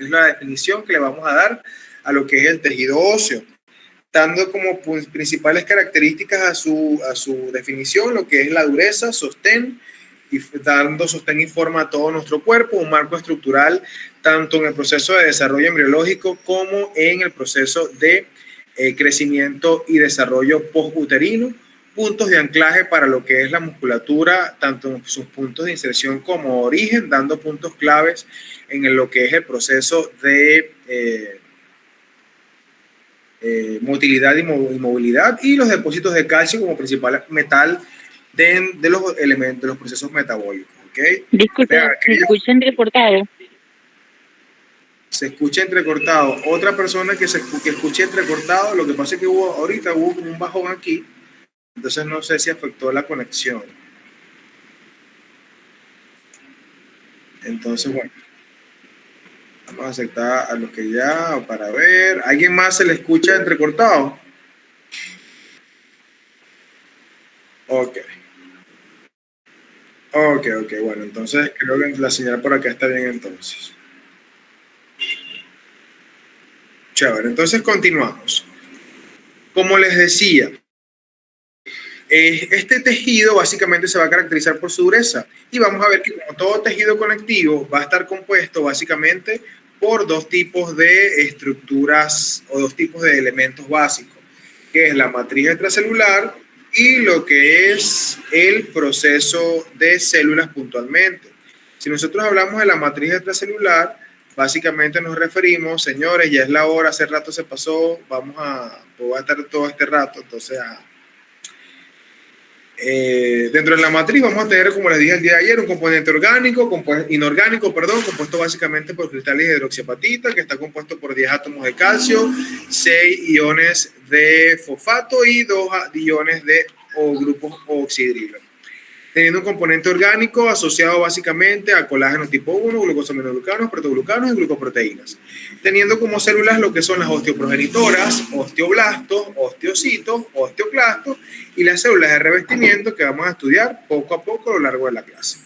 que es la definición que le vamos a dar a lo que es el tejido óseo, dando como principales características a su definición, lo que es la dureza, sostén, y dando sostén y forma a todo nuestro cuerpo, un marco estructural tanto en el proceso de desarrollo embriológico como en el proceso de crecimiento y desarrollo postuterino, puntos de anclaje para lo que es la musculatura, tanto en sus puntos de inserción como origen, dando puntos claves en lo que es el proceso de motilidad y movilidad, y los depósitos de calcio como principal metal de los elementos de los procesos metabólicos. ¿Okay? Disculpe, ¿se escucha entrecortado? Se escucha entrecortado. Otra persona que escuche entrecortado, lo que pasa es que ahorita hubo como un bajón aquí, entonces no sé si afectó la conexión. Entonces, bueno, vamos a aceptar a los que ya, para ver. ¿Alguien más se le escucha entrecortado? Ok. Ok, bueno, entonces creo que la señal por acá está bien entonces. Chévere, entonces continuamos. Como les decía, este tejido básicamente se va a caracterizar por su dureza y vamos a ver que como todo tejido conectivo va a estar compuesto básicamente por dos tipos de estructuras o dos tipos de elementos básicos, que es la matriz extracelular y lo que es el proceso de células puntualmente. Si nosotros hablamos de la matriz extracelular, básicamente nos referimos, señores, ya es la hora, hace rato se pasó, voy a estar todo este rato, entonces dentro de la matriz vamos a tener, como les dije el día de ayer, un componente inorgánico, compuesto básicamente por cristales de hidroxiapatita, que está compuesto por 10 átomos de calcio, 6 iones de fosfato y 2 iones de grupos oxidrilo. Teniendo un componente orgánico asociado básicamente a colágeno tipo 1, glucosaminoglucanos, protoglucanos y glucoproteínas. Teniendo como células lo que son las osteoprogenitoras, osteoblastos, osteocitos, osteoclastos y las células de revestimiento que vamos a estudiar poco a poco a lo largo de la clase.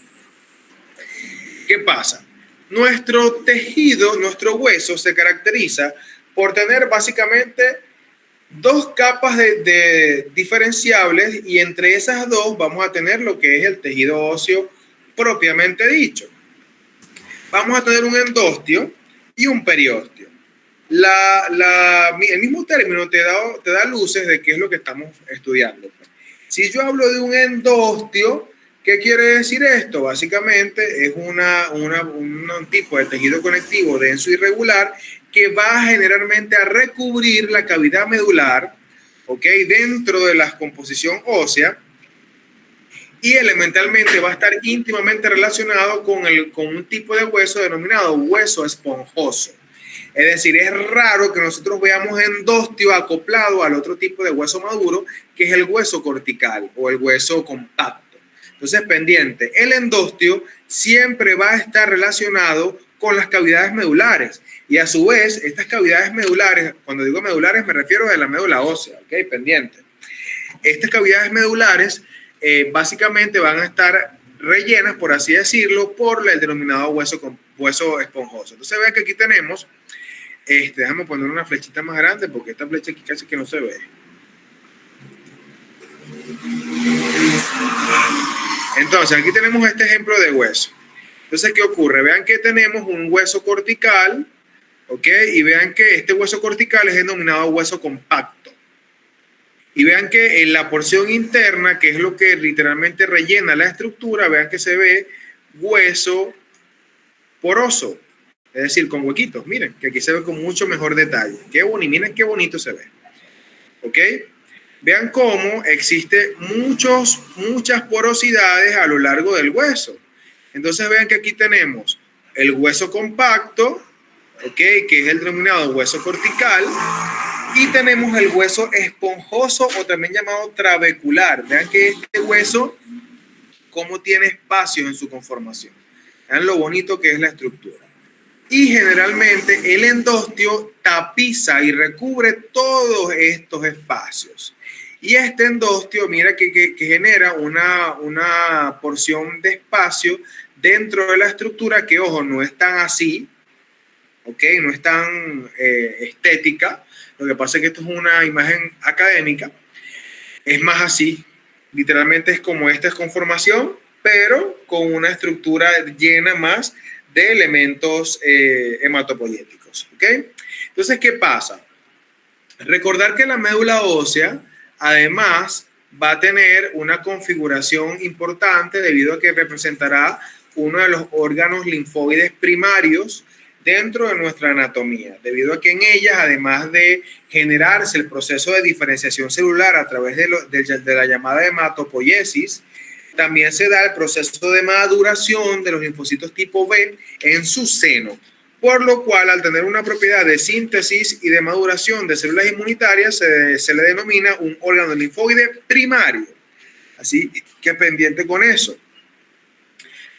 ¿Qué pasa? Nuestro tejido, nuestro hueso se caracteriza por tener básicamente dos capas de diferenciables y entre esas dos vamos a tener lo que es el tejido óseo propiamente dicho. Vamos a tener un endostio y un periósteo. El mismo término te da luces de qué es lo que estamos estudiando. Si yo hablo de un endostio, ¿qué quiere decir esto? Básicamente es un tipo de tejido conectivo denso y regular que va generalmente a recubrir la cavidad medular, ¿ok? Dentro de la composición ósea y elementalmente va a estar íntimamente relacionado con un tipo de hueso denominado hueso esponjoso. Es decir, es raro que nosotros veamos endostio acoplado al otro tipo de hueso maduro, que es el hueso cortical o el hueso compacto. Entonces, pendiente, el endostio siempre va a estar relacionado con las cavidades medulares. Y a su vez, estas cavidades medulares, cuando digo medulares me refiero a la médula ósea, ¿ok? Pendiente. Estas cavidades medulares básicamente van a estar rellenas, por así decirlo, por el denominado hueso esponjoso. Entonces, vean que aquí tenemos, déjame poner una flechita más grande porque esta flecha aquí casi que no se ve. Entonces, aquí tenemos este ejemplo de hueso. Entonces, ¿qué ocurre? Vean que tenemos un hueso cortical, ¿ok? Y vean que este hueso cortical es denominado hueso compacto. Y vean que en la porción interna, que es lo que literalmente rellena la estructura, vean que se ve hueso poroso, es decir, con huequitos. Miren, que aquí se ve con mucho mejor detalle. Miren qué bonito se ve. ¿Ok? Vean cómo existe muchas porosidades a lo largo del hueso. Entonces vean que aquí tenemos el hueso compacto, ¿ok? Que es el denominado hueso cortical, y tenemos el hueso esponjoso o también llamado trabecular. Vean que este hueso, cómo tiene espacios en su conformación. Vean lo bonito que es la estructura. Y generalmente el endostio tapiza y recubre todos estos espacios. Y este endostio, mira que genera una porción de espacio dentro de la estructura que, ojo, no es tan así, ¿ok? No es tan estética. Lo que pasa es que esto es una imagen académica. Es más así. Literalmente es como esta es conformación, pero con una estructura llena más de elementos hematopoyéticos, ¿ok? Entonces, ¿qué pasa? Recordar que la médula ósea, además, va a tener una configuración importante debido a que representará uno de los órganos linfoides primarios dentro de nuestra anatomía, debido a que en ellas, además de generarse el proceso de diferenciación celular a través de la llamada hematopoiesis, también se da el proceso de maduración de los linfocitos tipo B en su seno, por lo cual al tener una propiedad de síntesis y de maduración de células inmunitarias se le denomina un órgano linfoide primario. Así que pendiente con eso.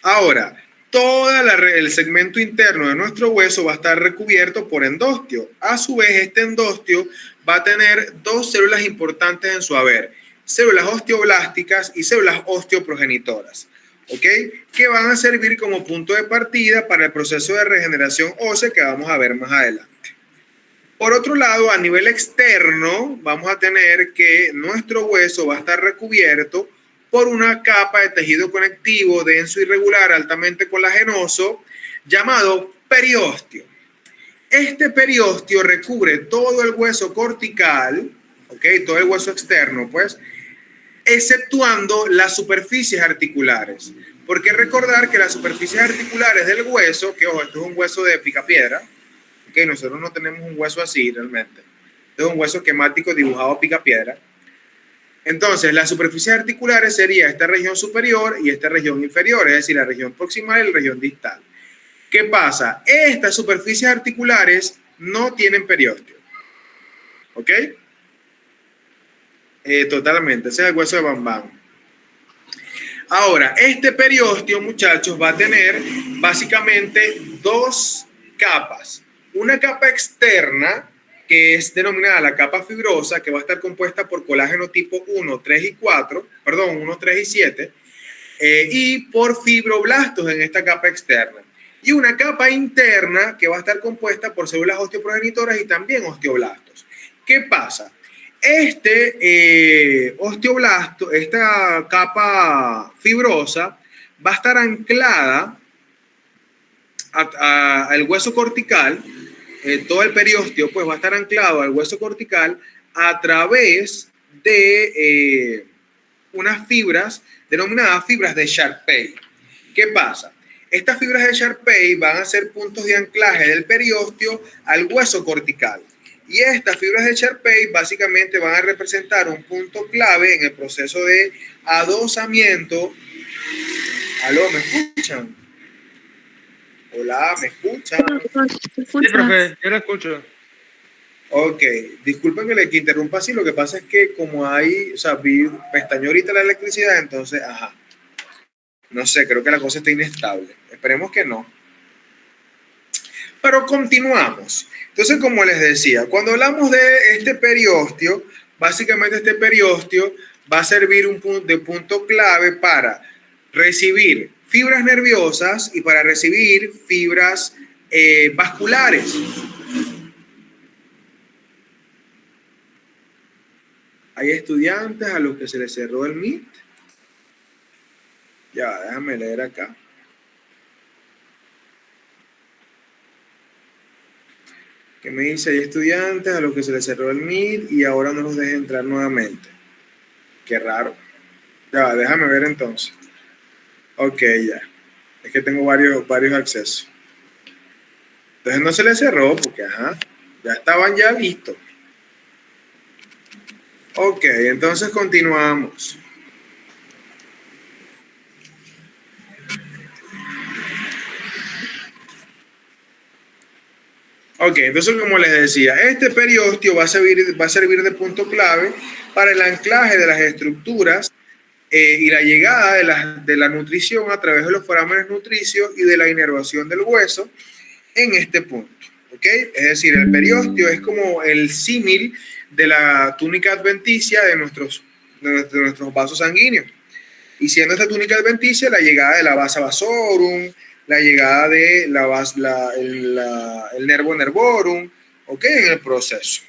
Ahora, todo el segmento interno de nuestro hueso va a estar recubierto por endostio. A su vez, este endostio va a tener dos células importantes en su haber: células osteoblásticas y células osteoprogenitoras, ¿ok? Que van a servir como punto de partida para el proceso de regeneración ósea que vamos a ver más adelante. Por otro lado, a nivel externo, vamos a tener que nuestro hueso va a estar recubierto por una capa de tejido conectivo denso y regular, altamente colagenoso, llamado periósteo. Este periósteo recubre todo el hueso cortical, ¿ok? Todo el hueso externo, pues, exceptuando las superficies articulares. Porque recordar que las superficies articulares del hueso, que ojo, esto es un hueso de picapiedra, ¿ok? Nosotros no tenemos un hueso así realmente. Esto es un hueso esquemático dibujado a picapiedra. Entonces, las superficies articulares sería esta región superior y esta región inferior, es decir, la región proximal y la región distal. ¿Qué pasa? Estas superficies articulares no tienen periósteo. ¿Ok? Totalmente, ese es el hueso de Bambam. Ahora, este periósteo, muchachos, va a tener básicamente dos capas. Una capa externa, que es denominada la capa fibrosa, que va a estar compuesta por colágeno tipo 1, 3 y 4, perdón, 1, 3 y 7, y por fibroblastos en esta capa externa. Y una capa interna que va a estar compuesta por células osteoprogenitoras y también osteoblastos. ¿Qué pasa? Este osteoblasto, esta capa fibrosa, va a estar anclada al hueso cortical. Todo el periósteo pues va a estar anclado al hueso cortical a través de unas fibras denominadas fibras de Sharpey. ¿Qué pasa? Estas fibras de Sharpey van a ser puntos de anclaje del periósteo al hueso cortical. Y estas fibras de Sharpey básicamente van a representar un punto clave en el proceso de adosamiento. ¿Aló, me escuchan? Hola, ¿me escuchan? Sí, profe, yo lo escucho. Ok, disculpen que le interrumpa así, lo que pasa es que como hay, o sea, pestañó ahorita la electricidad, entonces, ajá. No sé, creo que la cosa está inestable. Esperemos que no. Pero continuamos. Entonces, como les decía, cuando hablamos de este periósteo, básicamente este periósteo va a servir de punto clave para recibir fibras nerviosas y para recibir fibras vasculares. Hay estudiantes a los que se les cerró el Meet. Ya, déjame leer acá. Que me dice, hay estudiantes a los que se les cerró el Meet y ahora no los deja entrar nuevamente. Qué raro. Ya, déjame ver entonces. Ok, ya. Es que tengo varios accesos. Entonces no se les cerró porque, ajá, ya estaban ya listos. Ok, entonces continuamos. Ok, entonces como les decía, este periósteo va a servir de punto clave para el anclaje de las estructuras y la llegada de la nutrición a través de los forámenes nutricios y de la inervación del hueso en este punto. ¿Ok? Es decir, el periósteo es como el símil de la túnica adventicia de nuestros vasos sanguíneos. Y siendo esta túnica adventicia la llegada de la vasa vasorum, la llegada de el nervo nervorum, ¿ok? En el proceso.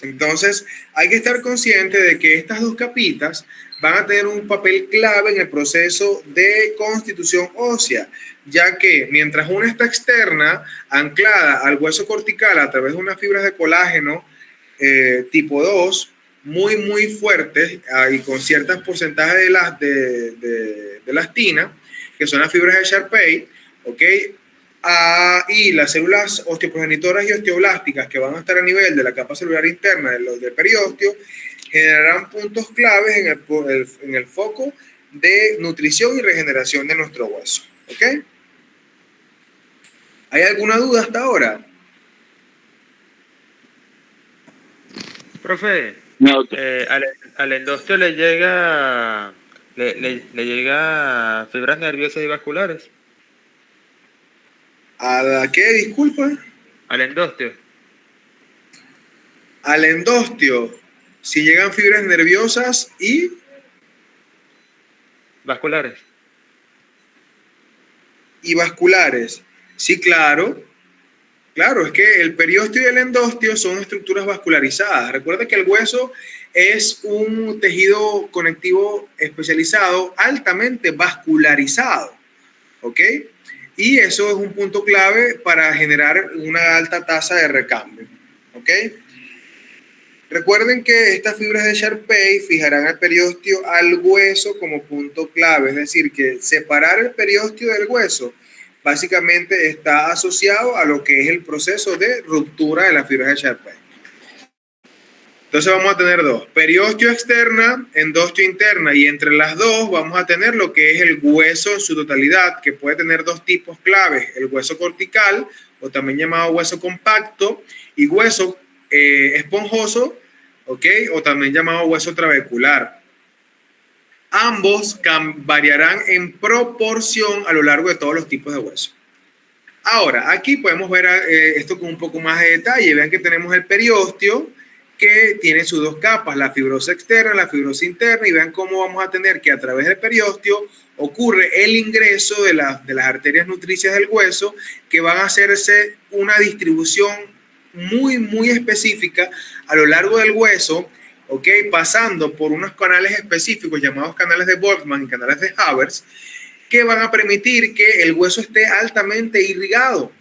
Entonces, hay que estar consciente de que estas dos capitas van a tener un papel clave en el proceso de constitución ósea, ya que mientras una está externa, anclada al hueso cortical a través de unas fibras de colágeno tipo 2, muy fuertes y con ciertos porcentajes de elastina, que son las fibras de Sharpey, ¿ok? Y las células osteoprogenitoras y osteoblásticas que van a estar a nivel de la capa celular interna del periósteo generarán puntos claves en el foco de nutrición y regeneración de nuestro hueso. ¿Ok? ¿Hay alguna duda hasta ahora? Profe, No, al endostio le llega fibras nerviosas y vasculares. ¿A la qué? Disculpa. Al endostio. Al endostio, si llegan fibras nerviosas y Vasculares. vasculares. Sí, claro. Claro, es que el periósteo y el endostio son estructuras vascularizadas. Recuerda que el hueso es un tejido conectivo especializado altamente vascularizado. ¿Ok? Y eso es un punto clave para generar una alta tasa de recambio. ¿Ok? Recuerden que estas fibras de Sharpey fijarán al periósteo al hueso como punto clave. Es decir, que separar el periósteo del hueso básicamente está asociado a lo que es el proceso de ruptura de las fibras de Sharpey. Entonces vamos a tener dos, periósteo externa, endostio interna, y entre las dos vamos a tener lo que es el hueso en su totalidad, que puede tener dos tipos claves, el hueso cortical, o también llamado hueso compacto, y hueso esponjoso, ¿ok? O también llamado hueso trabecular. Ambos variarán en proporción a lo largo de todos los tipos de hueso. Ahora, aquí podemos ver esto con un poco más de detalle. Vean que tenemos el periósteo, que tiene sus dos capas, la fibrosa externa, la fibrosa interna, y vean cómo vamos a tener que a través del periósteo ocurre el ingreso de las arterias nutricias del hueso, que van a hacerse una distribución muy específica a lo largo del hueso, ¿ok? Pasando por unos canales específicos llamados canales de Boltzmann y canales de Haber, que van a permitir que el hueso esté altamente irrigado.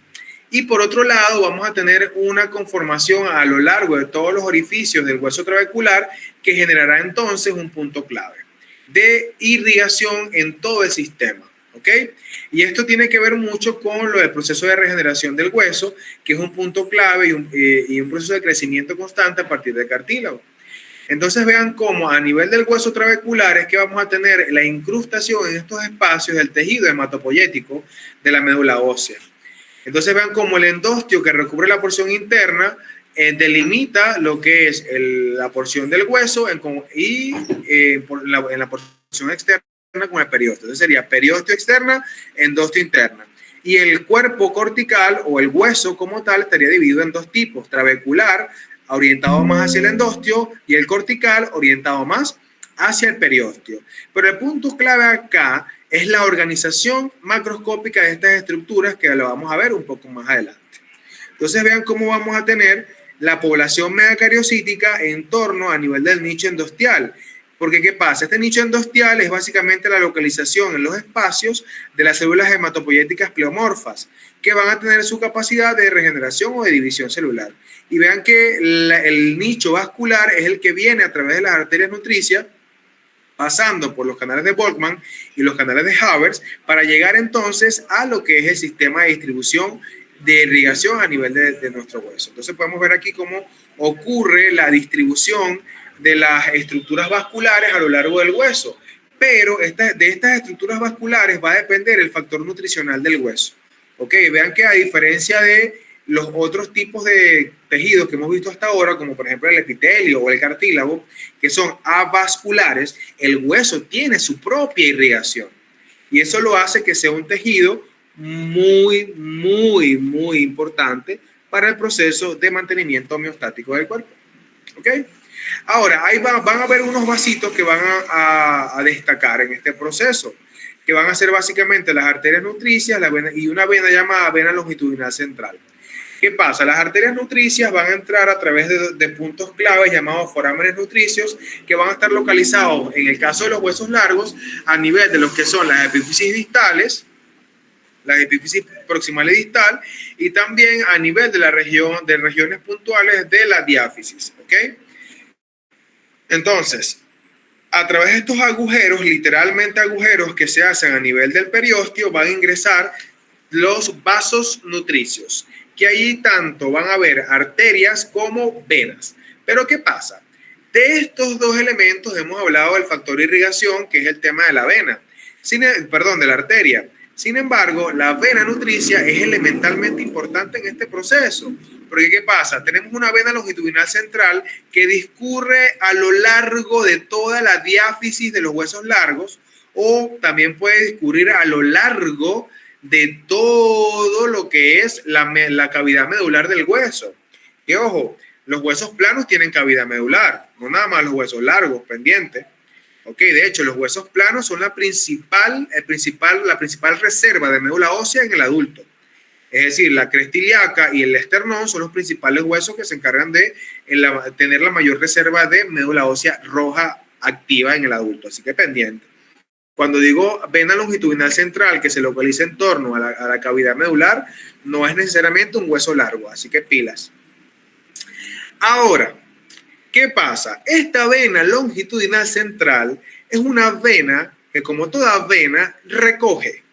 Y por otro lado, vamos a tener una conformación a lo largo de todos los orificios del hueso trabecular que generará entonces un punto clave de irrigación en todo el sistema. ¿Ok? Y esto tiene que ver mucho con lo del proceso de regeneración del hueso, que es un punto clave y un proceso de crecimiento constante a partir del cartílago. Entonces vean cómo a nivel del hueso trabecular es que vamos a tener la incrustación en estos espacios del tejido hematopoyético de la médula ósea. Entonces vean cómo el endostio, que recubre la porción interna, delimita lo que es la porción del hueso en la porción externa con el periósteo. Entonces sería periósteo externa, endostio interna. Y el cuerpo cortical o el hueso como tal estaría dividido en dos tipos: trabecular, orientado más hacia el endostio, y el cortical, orientado más hacia el periósteo. Pero el punto clave acá es la organización macroscópica de estas estructuras, que lo vamos a ver un poco más adelante. Entonces vean cómo vamos a tener la población megacariocítica en torno a nivel del nicho endostial. Porque ¿qué pasa? Este nicho endostial es básicamente la localización en los espacios de las células hematopoyéticas pleomorfas, que van a tener su capacidad de regeneración o de división celular. Y vean que el nicho vascular es el que viene a través de las arterias nutricias, pasando por los canales de Boltzmann y los canales de Haber, para llegar entonces a lo que es el sistema de distribución de irrigación a nivel de nuestro hueso. Entonces podemos ver aquí cómo ocurre la distribución de las estructuras vasculares a lo largo del hueso. Pero de estas estructuras vasculares va a depender el factor nutricional del hueso. ¿Ok? Vean que a diferencia de los otros tipos de tejidos que hemos visto hasta ahora, como por ejemplo el epitelio o el cartílago, que son avasculares, el hueso tiene su propia irrigación. Y eso lo hace que sea un tejido muy importante para el proceso de mantenimiento homeostático del cuerpo. ¿Ok? Ahora, ahí van a haber unos vasitos que van a destacar en este proceso, que van a ser básicamente las arterias nutricias y una vena llamada vena longitudinal central. ¿Qué pasa? Las arterias nutricias van a entrar a través de puntos claves llamados forámenes nutricios, que van a estar localizados, en el caso de los huesos largos, a nivel de lo que son las epífisis distales, las epífisis proximal y distal, y también a nivel de la región, de regiones puntuales de la diáfisis, ¿ok? Entonces, a través de estos agujeros, literalmente agujeros que se hacen a nivel del periósteo, van a ingresar los vasos nutricios, que ahí tanto van a haber arterias como venas. Pero ¿qué pasa? De estos dos elementos hemos hablado del factor de irrigación, que es el tema de la vena, de la arteria. Sin embargo, la vena nutricia es elementalmente importante en este proceso. Porque ¿qué pasa? Tenemos una vena longitudinal central que discurre a lo largo de toda la diáfisis de los huesos largos, o también puede discurrir a lo largo de todo lo que es la cavidad medular del hueso. Que ojo, los huesos planos tienen cavidad medular, no nada más los huesos largos, pendientes. Ok, de hecho, los huesos planos son la principal reserva de médula ósea en el adulto. Es decir, la cresta ilíaca y el esternón son los principales huesos que se encargan de tener la mayor reserva de médula ósea roja activa en el adulto. Así que pendiente. Cuando digo vena longitudinal central que se localiza en torno a la cavidad medular, no es necesariamente un hueso largo, así que pilas. Ahora, ¿qué pasa? Esta vena longitudinal central es una vena que, como toda vena, recoge.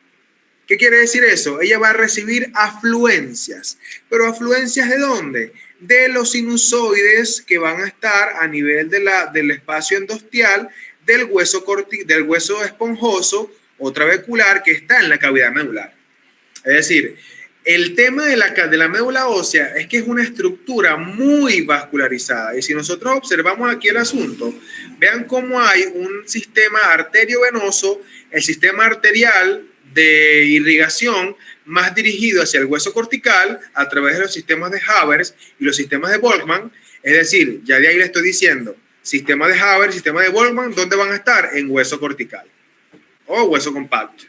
¿Qué quiere decir eso? Ella va a recibir afluencias. ¿Pero afluencias de dónde? De los sinusoides que van a estar a nivel del espacio endostial del hueso esponjoso o trabecular que está en la cavidad medular. Es decir, el tema de la médula ósea es que es una estructura muy vascularizada. Y si nosotros observamos aquí el asunto, vean cómo hay un sistema arteriovenoso, el sistema arterial de irrigación más dirigido hacia el hueso cortical a través de los sistemas de Havers y los sistemas de Volkmann. Es decir, ya de ahí le estoy diciendo, sistema de Haber, sistema de Volkmann, ¿dónde van a estar? En hueso cortical o hueso compacto.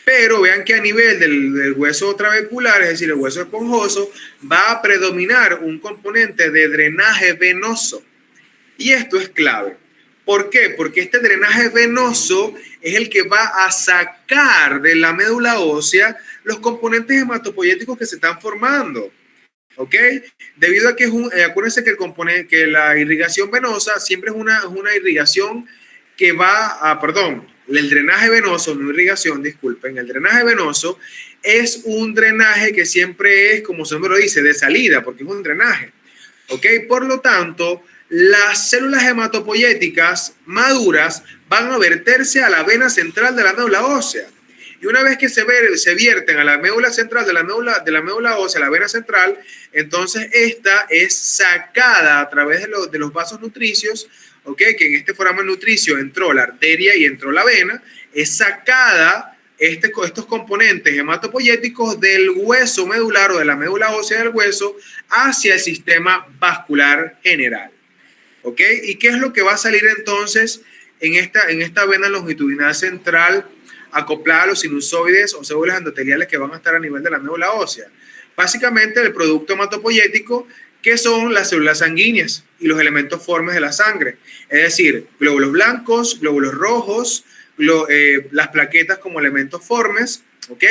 Pero vean que a nivel del hueso trabecular, es decir, el hueso esponjoso, va a predominar un componente de drenaje venoso. Y esto es clave. ¿Por qué? Porque este drenaje venoso es el que va a sacar de la médula ósea los componentes hematopoyéticos que se están formando. ¿Ok? Debido a que acuérdense que la irrigación venosa siempre es una irrigación que va a, el drenaje venoso, no irrigación, disculpen, el drenaje venoso es un drenaje que siempre es, como su nombre lo dice, de salida, porque es un drenaje. ¿Ok? Por lo tanto, las células hematopoyéticas maduras van a verterse a la vena central de la médula ósea. Y una vez que se vierten a la médula central de la médula ósea, la vena central, entonces esta es sacada a través de los vasos nutricios, ¿okay? Que en este foramen nutricio entró la arteria y entró la vena, es sacada estos componentes hematopoyéticos del hueso medular o de la médula ósea del hueso hacia el sistema vascular general. ¿Ok? ¿Y qué es lo que va a salir entonces en esta vena longitudinal central acoplada a los sinusoides o células endoteliales que van a estar a nivel de la médula ósea? Básicamente el producto hematopoyético, que son las células sanguíneas y los elementos formes de la sangre. Es decir, glóbulos blancos, glóbulos rojos, las plaquetas como elementos formes, ¿ok?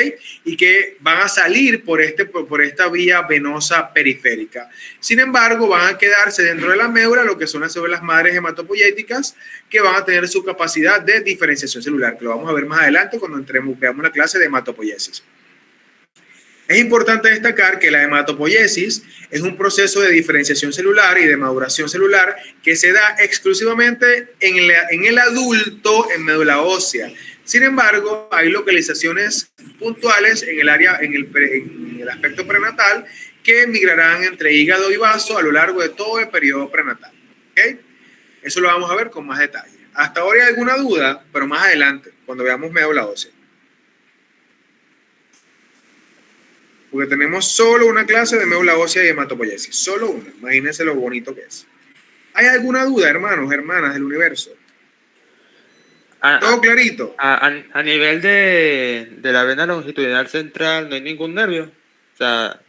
Y que van a salir por esta vía venosa periférica. Sin embargo, van a quedarse dentro de la médula lo que son las células madres hematopoyéticas, que van a tener su capacidad de diferenciación celular, que lo vamos a ver más adelante cuando veamos la clase de hematopoiesis. Es importante destacar que la hematopoiesis es un proceso de diferenciación celular y de maduración celular que se da exclusivamente en el adulto en médula ósea. Sin embargo, hay localizaciones puntuales en el aspecto prenatal que migrarán entre hígado y vaso a lo largo de todo el periodo prenatal. ¿Okay? Eso lo vamos a ver con más detalle. Hasta ahora hay alguna duda, pero más adelante, cuando veamos médula ósea. Porque tenemos solo una clase de médula ósea y hematopoiesis. Solo una. Imagínense lo bonito que es. ¿Hay alguna duda, hermanos, hermanas del universo? ¿Todo clarito? A nivel de la vena longitudinal central no hay ningún nervio. O sea,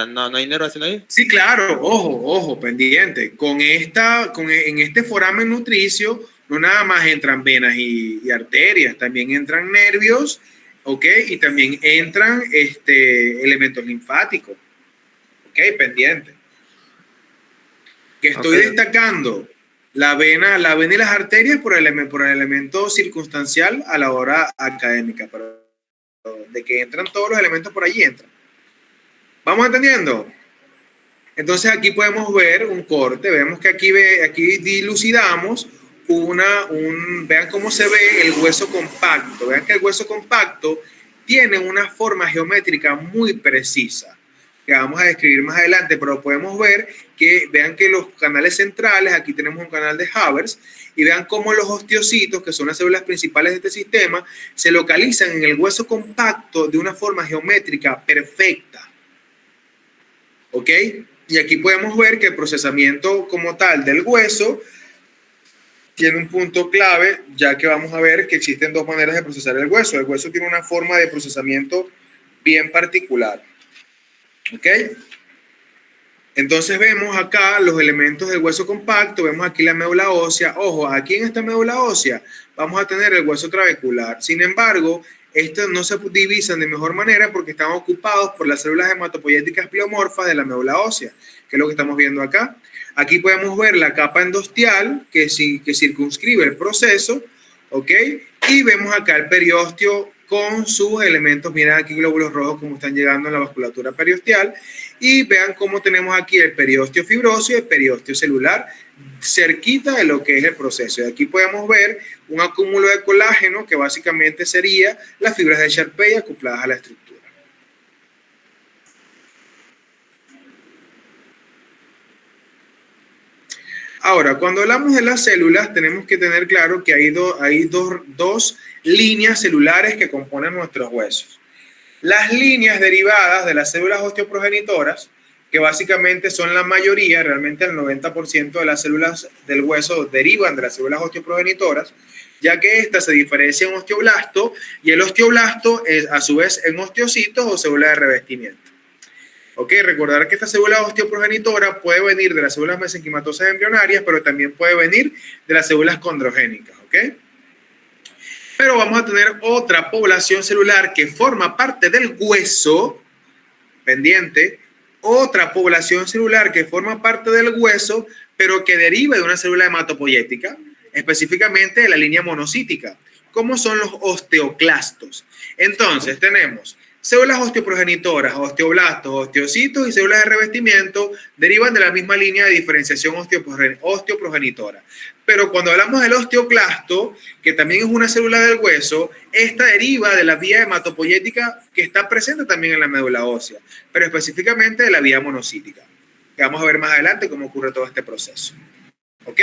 no hay inervación ahí. Sí, claro, ojo, pendiente. En este foramen nutricio, no nada más entran venas y arterias, también entran nervios, ¿ok? Y también entran elementos linfáticos, ¿ok? Pendiente. Que estoy destacando la vena y las arterias por el elemento circunstancial a la hora académica, pero de que entran todos los elementos por allí entran. ¿Vamos entendiendo? Entonces aquí podemos ver un corte, vemos que aquí dilucidamos vean cómo se ve el hueso compacto. Vean que el hueso compacto tiene una forma geométrica muy precisa, que vamos a describir más adelante, pero podemos ver vean que los canales centrales, aquí tenemos un canal de Haber, y vean cómo los osteocitos, que son las células principales de este sistema, se localizan en el hueso compacto de una forma geométrica perfecta. ¿Ok? Y aquí podemos ver que el procesamiento como tal del hueso tiene un punto clave, ya que vamos a ver que existen dos maneras de procesar el hueso. El hueso tiene una forma de procesamiento bien particular. ¿Ok? Entonces vemos acá los elementos del hueso compacto, vemos aquí la médula ósea. Ojo, aquí en esta médula ósea vamos a tener el hueso trabecular. Sin embargo, estos no se divisan de mejor manera porque están ocupados por las células hematopoyéticas pleomorfas de la médula ósea, que es lo que estamos viendo acá. Aquí podemos ver la capa endosteal que circunscribe el proceso, ¿ok? Y vemos acá el periósteo con sus elementos. Miren aquí glóbulos rojos como están llegando en la vasculatura periosteal. Y vean cómo tenemos aquí el periósteo fibroso y el periósteo celular cerquita de lo que es el proceso. Y aquí podemos ver un acúmulo de colágeno que básicamente sería las fibras de Sharpey acopladas a la estructura. Ahora, cuando hablamos de las células, tenemos que tener claro que hay dos líneas celulares que componen nuestros huesos. Las líneas derivadas de las células osteoprogenitoras, que básicamente son la mayoría, realmente el 90% de las células del hueso derivan de las células osteoprogenitoras, ya que éstas se diferencian en osteoblasto y el osteoblasto es a su vez en osteocitos o células de revestimiento. Ok, recordar que esta célula osteoprogenitora puede venir de las células mesenquimatosas embrionarias, pero también puede venir de las células condrogénicas, ¿ok? Pero vamos a tener otra población celular que forma parte del hueso, pendiente, otra población celular que forma parte del hueso, pero que deriva de una célula hematopoyética, específicamente de la línea monocítica, como son los osteoclastos. Entonces, tenemos células osteoprogenitoras, osteoblastos, osteocitos y células de revestimiento derivan de la misma línea de diferenciación osteoprogenitora. Pero cuando hablamos del osteoclasto, que también es una célula del hueso, esta deriva de la vía hematopoyética que está presente también en la médula ósea, pero específicamente de la vía monocítica, que vamos a ver más adelante cómo ocurre todo este proceso. ¿Ok?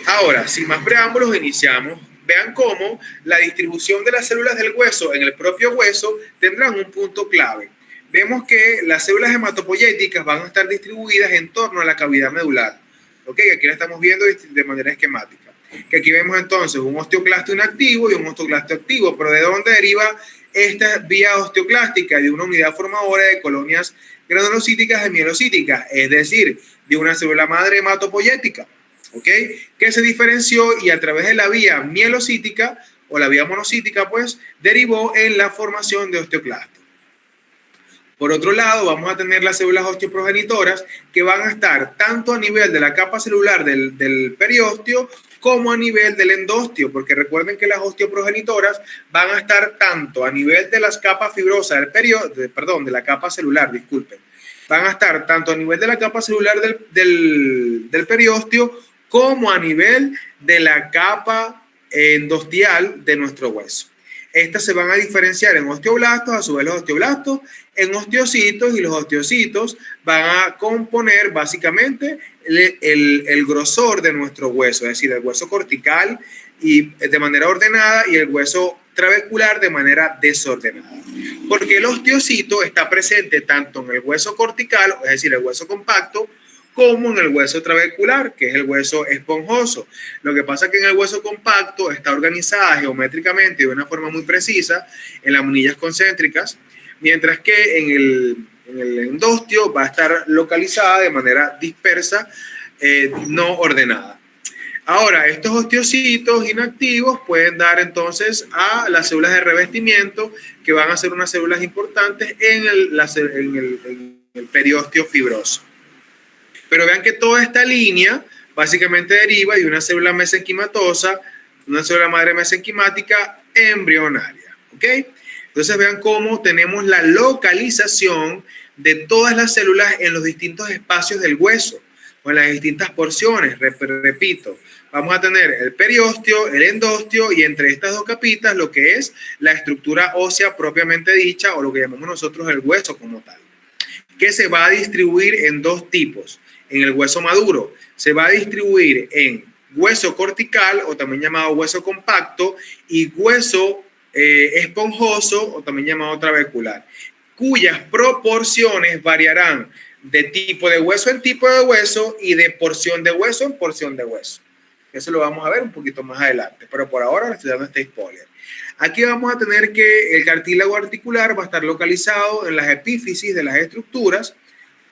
Ahora, sin más preámbulos, iniciamos. Vean cómo la distribución de las células del hueso en el propio hueso tendrán un punto clave. Vemos que las células hematopoyéticas van a estar distribuidas en torno a la cavidad medular. ¿Ok? Aquí la estamos viendo de manera esquemática. Que aquí vemos entonces un osteoclasto inactivo y un osteoclasto activo. Pero ¿de dónde deriva esta vía osteoclástica? De una unidad formadora de colonias granulocíticas y mielocíticas, es decir, de una célula madre hematopoyética. ¿Ok? Que se diferenció y a través de la vía mielocítica o la vía monocítica, pues, derivó en la formación de osteoclastos. Por otro lado, vamos a tener las células osteoprogenitoras que van a estar tanto a nivel de la capa celular del periósteo como a nivel del endosteo, porque recuerden que las osteoprogenitoras van a estar tanto a nivel de las capas fibrosas de la capa celular, disculpen, van a estar tanto a nivel de la capa celular del periósteo como a nivel de la capa endosteal de nuestro hueso. Estas se van a diferenciar en osteoblastos, a su vez los osteoblastos, en osteocitos, y los osteocitos van a componer básicamente el grosor de nuestro hueso, es decir, el hueso cortical y de manera ordenada y el hueso trabecular de manera desordenada. Porque el osteocito está presente tanto en el hueso cortical, es decir, el hueso compacto, como en el hueso trabecular, que es el hueso esponjoso. Lo que pasa es que en el hueso compacto está organizada geométricamente de una forma muy precisa en las munillas concéntricas, mientras que en el endostio va a estar localizada de manera dispersa, no ordenada. Ahora, estos osteocitos inactivos pueden dar entonces a las células de revestimiento, que van a ser unas células importantes en el periósteo fibroso. Pero vean que toda esta línea básicamente deriva de una célula mesenquimatosa, una célula madre mesenquimática embrionaria. ¿Ok? Entonces vean cómo tenemos la localización de todas las células en los distintos espacios del hueso o en las distintas porciones. Repito, vamos a tener el periósteo, el endostio y entre estas dos capitas lo que es la estructura ósea propiamente dicha o lo que llamamos nosotros el hueso como tal, que se va a distribuir en dos tipos. En el hueso maduro se va a distribuir en hueso cortical o también llamado hueso compacto y hueso esponjoso o también llamado trabecular, cuyas proporciones variarán de tipo de hueso en tipo de hueso y de porción de hueso en porción de hueso. Eso lo vamos a ver un poquito más adelante, pero por ahora les estoy dando este spoiler. Aquí vamos a tener que el cartílago articular va a estar localizado en las epífisis de las estructuras,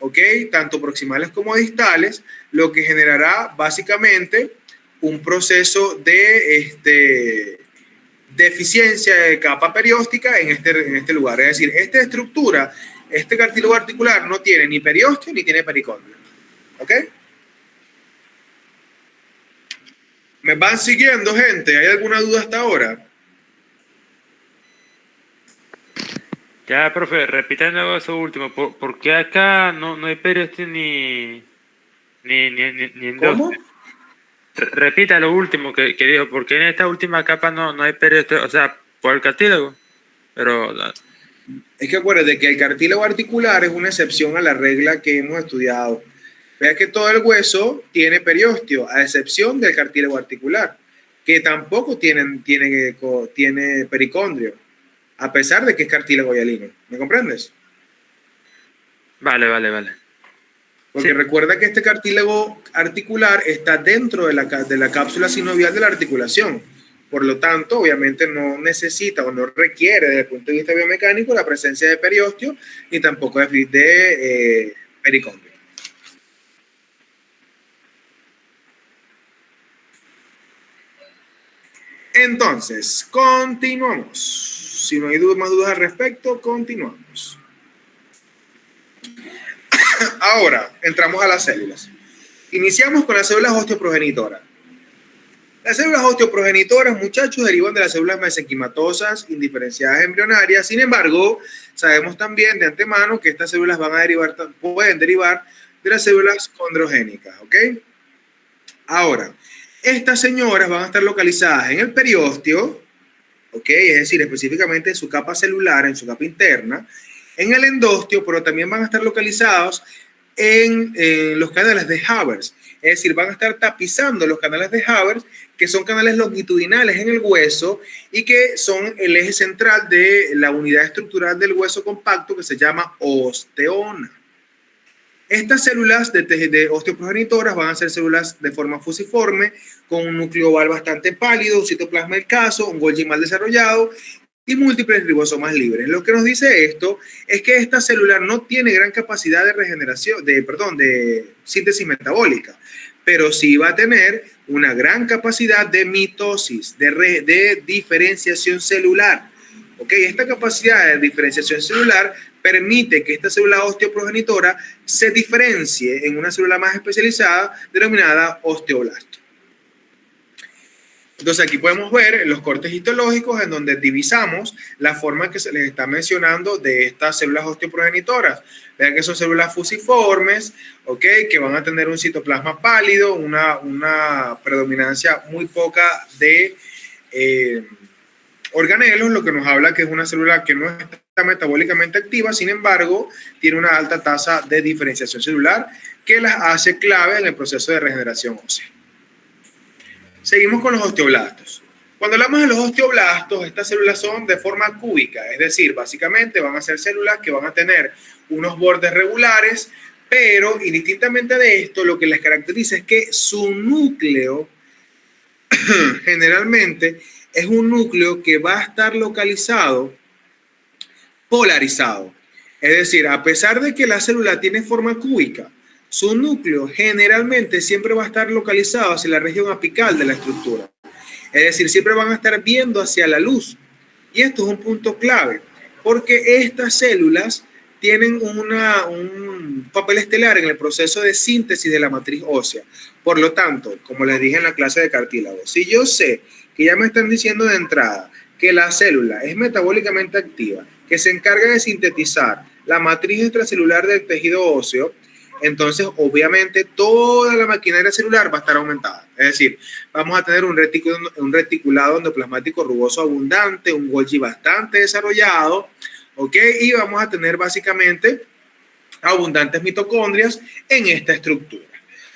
¿ok? Tanto proximales como distales, lo que generará básicamente un proceso de deficiencia de capa perióstica en este lugar. Es decir, esta estructura, este cartílago articular no tiene ni periósteo ni tiene pericondrio. ¿Ok? ¿Me van siguiendo, gente? ¿Hay alguna duda hasta ahora? Ya, profe, repítame eso último. ¿Por qué acá no hay periósteo ni ¿Cómo? endostio? Repita lo último que dijo. ¿Por qué en esta última capa no hay periósteo? O sea, por el cartílago. Pero Es que acuérdate que el cartílago articular es una excepción a la regla que hemos estudiado. Vea que todo el hueso tiene periósteo, a excepción del cartílago articular, que tampoco tiene pericondrio, a pesar de que es cartílago hialino. ¿Me comprendes? Vale. Porque Sí. recuerda que este cartílago articular está dentro de la cápsula sinovial de la articulación. Por lo tanto, obviamente no necesita o no requiere desde el punto de vista biomecánico la presencia de periósteo ni tampoco de pericondrio. Entonces, continuamos. Si no hay más dudas al respecto, continuamos. Ahora, entramos a las células. Iniciamos con las células osteoprogenitoras. Las células osteoprogenitoras, muchachos, derivan de las células mesenquimatosas indiferenciadas embrionarias. Sin embargo, sabemos también de antemano que estas células pueden derivar de las células condrogénicas. ¿Ok? Ahora, estas señoras van a estar localizadas en el periósteo, ¿ok? Es decir, específicamente en su capa celular, en su capa interna, en el endostio, pero también van a estar localizados en los canales de Haber. Es decir, van a estar tapizando los canales de Haber, que son canales longitudinales en el hueso y que son el eje central de la unidad estructural del hueso compacto que se llama osteona. Estas células de osteoprogenitoras van a ser células de forma fusiforme, con un núcleo oval bastante pálido, un citoplasma escaso, un Golgi mal desarrollado y múltiples ribosomas libres. Lo que nos dice esto es que esta célula no tiene gran capacidad de regeneración, de síntesis metabólica, pero sí va a tener una gran capacidad de mitosis, de diferenciación celular. ¿Ok? Esta capacidad de diferenciación celular permite que esta célula osteoprogenitora se diferencie en una célula más especializada denominada osteoblasto. Entonces aquí podemos ver los cortes histológicos en donde divisamos la forma que se les está mencionando de estas células osteoprogenitoras. Vean que son células fusiformes, ¿ok? Que van a tener un citoplasma pálido, una predominancia muy poca de organelos, lo que nos habla que es una célula que no está metabólicamente activa, sin embargo, tiene una alta tasa de diferenciación celular que las hace clave en el proceso de regeneración ósea. Seguimos con los osteoblastos. Cuando hablamos de los osteoblastos, estas células son de forma cúbica, es decir, básicamente van a ser células que van a tener unos bordes regulares, Pero indistintamente de esto, lo que les caracteriza es que su núcleo generalmente es un núcleo que va a estar localizado polarizado. Es decir, a pesar de que la célula tiene forma cúbica, su núcleo generalmente siempre va a estar localizado hacia la región apical de la estructura. Es decir, siempre van a estar viendo hacia la luz. Y esto es un punto clave, porque estas células tienen un papel estelar en el proceso de síntesis de la matriz ósea. Por lo tanto, como les dije en la clase de cartílago, si yo sé que ya me están diciendo de entrada que la célula es metabólicamente activa, que se encarga de sintetizar la matriz extracelular del tejido óseo, entonces obviamente toda la maquinaria celular va a estar aumentada. Es decir, vamos a tener un reticulado endoplasmático rugoso abundante, un Golgi bastante desarrollado, ¿ok? Y vamos a tener básicamente abundantes mitocondrias en esta estructura.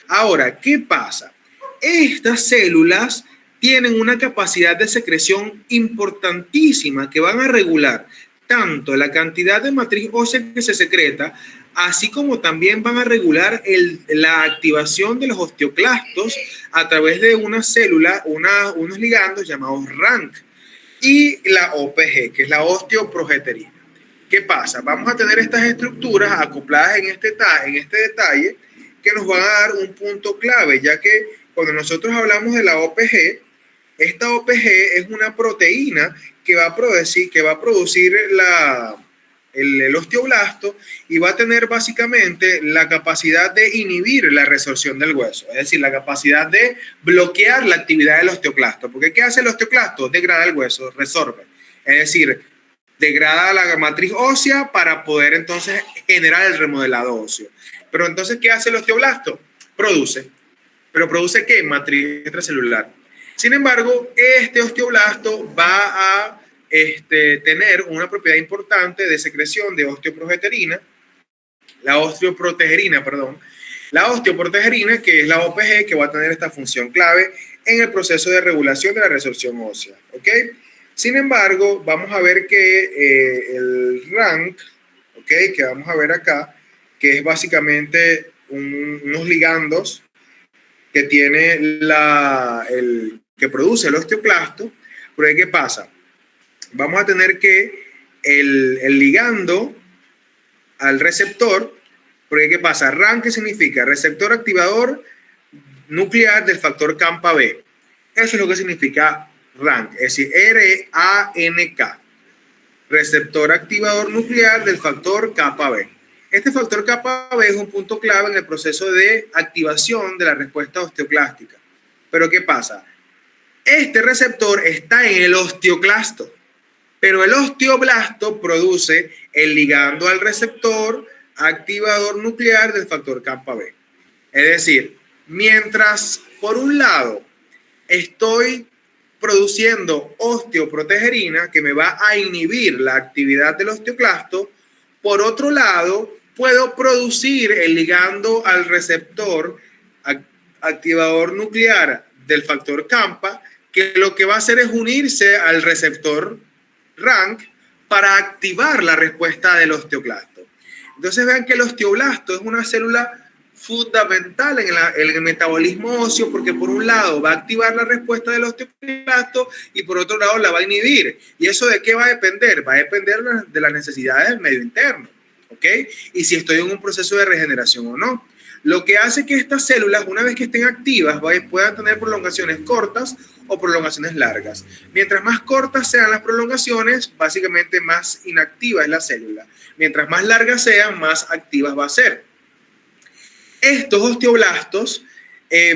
Ahora, ¿qué pasa? Estas células tienen una capacidad de secreción importantísima que van a regular tanto la cantidad de matriz ósea que se secreta, así como también van a regular la activación de los osteoclastos a través de una célula, unos ligandos llamados RANK y la OPG, que es la osteoprogesterina. ¿Qué pasa? Vamos a tener estas estructuras acopladas en este detalle que nos van a dar un punto clave, ya que cuando nosotros hablamos de la OPG, esta OPG es una proteína que va a producir el osteoblasto y va a tener básicamente la capacidad de inhibir la resorción del hueso, es decir, la capacidad de bloquear la actividad del osteoclasto. Porque ¿qué hace el osteoclasto? Degrada el hueso, resorbe. Es decir, degrada la matriz ósea para poder entonces generar el remodelado óseo. Pero entonces, ¿qué hace el osteoblasto? Produce. ¿Pero produce qué? Matriz extracelular. Sin embargo, este osteoblasto va a tener una propiedad importante de secreción de osteoprogesterina, la osteoprotegerina, que es la OPG, que va a tener esta función clave en el proceso de regulación de la resorción ósea. ¿Ok? Sin embargo, vamos a ver que el RANK, ¿ok? Que vamos a ver acá, que es básicamente unos ligandos que tiene que produce el osteoclasto. Pero ¿qué pasa? Vamos a tener que el ligando al receptor, porque ¿qué pasa? RANK, ¿qué significa? Receptor activador nuclear del factor Kampa B. Eso es lo que significa RANK, es decir, RANK, receptor activador nuclear del factor kappa B. Este factor kappa B es un punto clave en el proceso de activación de la respuesta osteoclástica. Pero ¿qué pasa? Este receptor está en el osteoclasto, pero el osteoblasto produce el ligando al receptor activador nuclear del factor kappa B. Es decir, mientras por un lado estoy produciendo osteoprotegerina que me va a inhibir la actividad del osteoclasto, por otro lado puedo producir el ligando al receptor activador nuclear del factor Kampa, que lo que va a hacer es unirse al receptor RANK para activar la respuesta del osteoclasto. Entonces vean que el osteoblasto es una célula fundamental en el metabolismo óseo, porque por un lado va a activar la respuesta del osteoclasto y por otro lado la va a inhibir. ¿Y eso de qué va a depender? Va a depender de las necesidades del medio interno, ¿ok? Y si estoy en un proceso de regeneración o no. Lo que hace que estas células, una vez que estén activas, puedan tener prolongaciones cortas o prolongaciones largas. Mientras más cortas sean las prolongaciones, básicamente más inactiva es la célula. Mientras más largas sean, más activas va a ser. Estos osteoblastos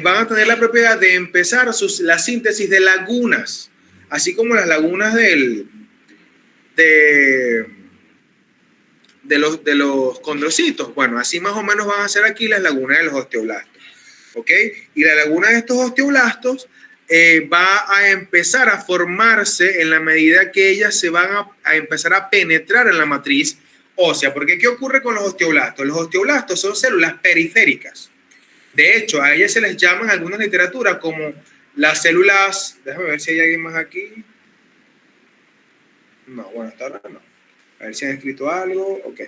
van a tener la propiedad de empezar la síntesis de lagunas, así como las lagunas de los condrocitos. Bueno, así más o menos van a ser aquí las lagunas de los osteoblastos. ¿Ok? Y la laguna de estos osteoblastos va a empezar a formarse en la medida que ellas se van a empezar a penetrar en la matriz ósea. Porque ¿qué ocurre con los osteoblastos? Los osteoblastos son células periféricas. De hecho, a ellas se les llama en alguna literatura como las células... Déjame ver si hay alguien más aquí. No, bueno, hasta ahora no. A ver si han escrito algo. Ok.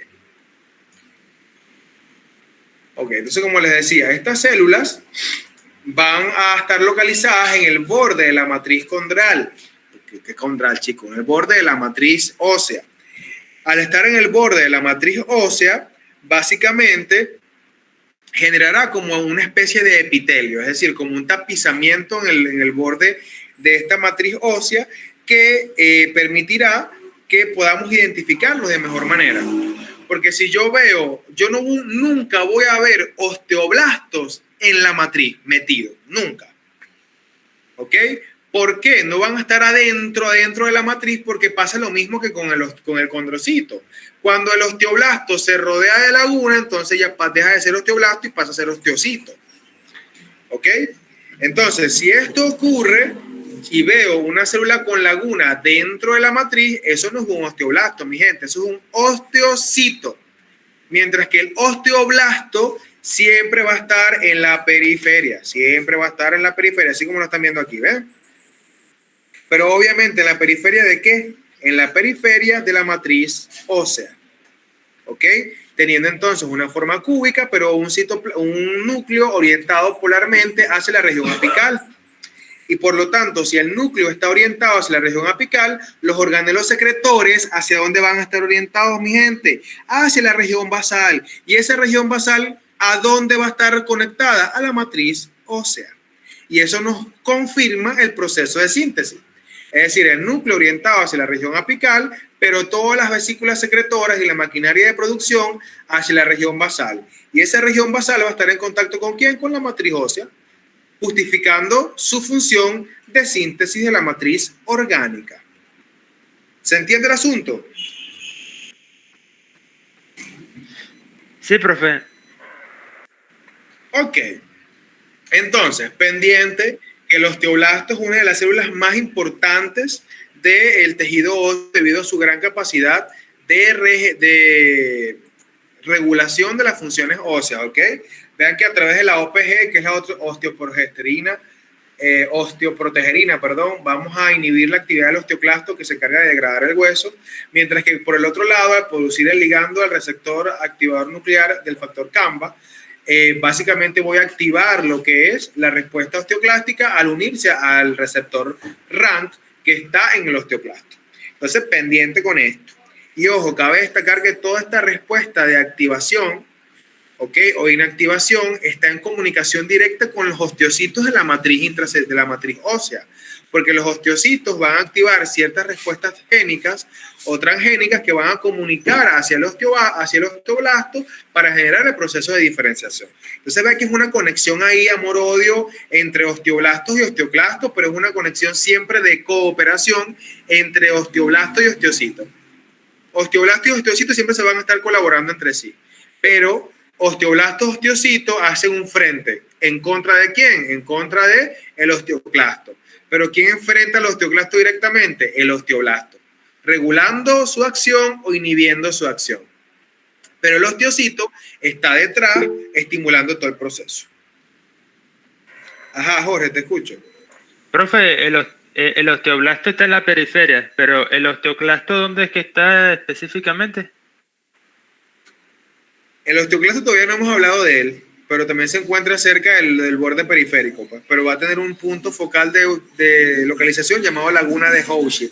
Ok, entonces como les decía, estas células van a estar localizadas en el borde de la matriz condral. ¿Qué condral, chicos? En el borde de la matriz ósea. Al estar en el borde de la matriz ósea, básicamente generará como una especie de epitelio, es decir, como un tapizamiento en el borde de esta matriz ósea que permitirá que podamos identificarlos de mejor manera. Porque si yo veo, nunca voy a ver osteoblastos en la matriz metidos, nunca. ¿Ok? ¿Por qué? No van a estar adentro de la matriz porque pasa lo mismo que con el condrocito. Cuando el osteoblasto se rodea de laguna, entonces ya deja de ser osteoblasto y pasa a ser osteocito. ¿Ok? Entonces, si esto ocurre y veo una célula con laguna dentro de la matriz, eso no es un osteoblasto, mi gente, eso es un osteocito. Mientras que el osteoblasto siempre va a estar en la periferia, siempre va a estar en la periferia, así como lo están viendo aquí, ¿ven? Pero obviamente en la periferia ¿de qué? En la periferia de la matriz ósea, ¿ok? Teniendo entonces una forma cúbica, pero un núcleo orientado polarmente hacia la región apical. Y por lo tanto, si el núcleo está orientado hacia la región apical, los organelos secretores, ¿hacia dónde van a estar orientados, mi gente? Hacia la región basal. Y esa región basal, ¿a dónde va a estar conectada? A la matriz ósea. Y eso nos confirma el proceso de síntesis. Es decir, el núcleo orientado hacia la región apical, pero todas las vesículas secretoras y la maquinaria de producción hacia la región basal. Y esa región basal va a estar en contacto ¿con quién? Con la matriz ósea, justificando su función de síntesis de la matriz orgánica. ¿Se entiende el asunto? Sí, profe. Ok. Entonces, pendiente que el osteoblasto es una de las células más importantes del tejido óseo debido a su gran capacidad de regulación de las funciones óseas, ¿ok? Vean que a través de la OPG, que es la osteoprotegerina, vamos a inhibir la actividad del osteoclasto que se encarga de degradar el hueso, mientras que por el otro lado, al producir el ligando al receptor activador nuclear del factor CAMBA, básicamente voy a activar lo que es la respuesta osteoclástica al unirse al receptor RANT que está en el osteoclasto. Entonces, pendiente con esto. Y ojo, cabe destacar que toda esta respuesta de activación, ¿ok?, o inactivación está en comunicación directa con los osteocitos de la matriz ósea, porque los osteocitos van a activar ciertas respuestas génicas o transgénicas que van a comunicar hacia el osteoblasto para generar el proceso de diferenciación. Entonces ve que es una conexión ahí, amor-odio, entre osteoblastos y osteoclastos, pero es una conexión siempre de cooperación entre osteoblasto y osteocito. Osteoblasto y osteocito siempre se van a estar colaborando entre sí, pero osteoblasto y osteocito hacen un frente. ¿En contra de quién? En contra de el osteoclasto. Pero ¿quién enfrenta al osteoclasto directamente? El osteoblasto, regulando su acción o inhibiendo su acción. Pero el osteocito está detrás, estimulando todo el proceso. Ajá, Jorge, te escucho. Profe, el osteoblasto está en la periferia, pero el osteoclasto, ¿dónde es que está específicamente? El osteoclasto todavía no hemos hablado de él, pero también se encuentra cerca del borde periférico, pues, pero va a tener un punto focal de localización llamado laguna de Houshey.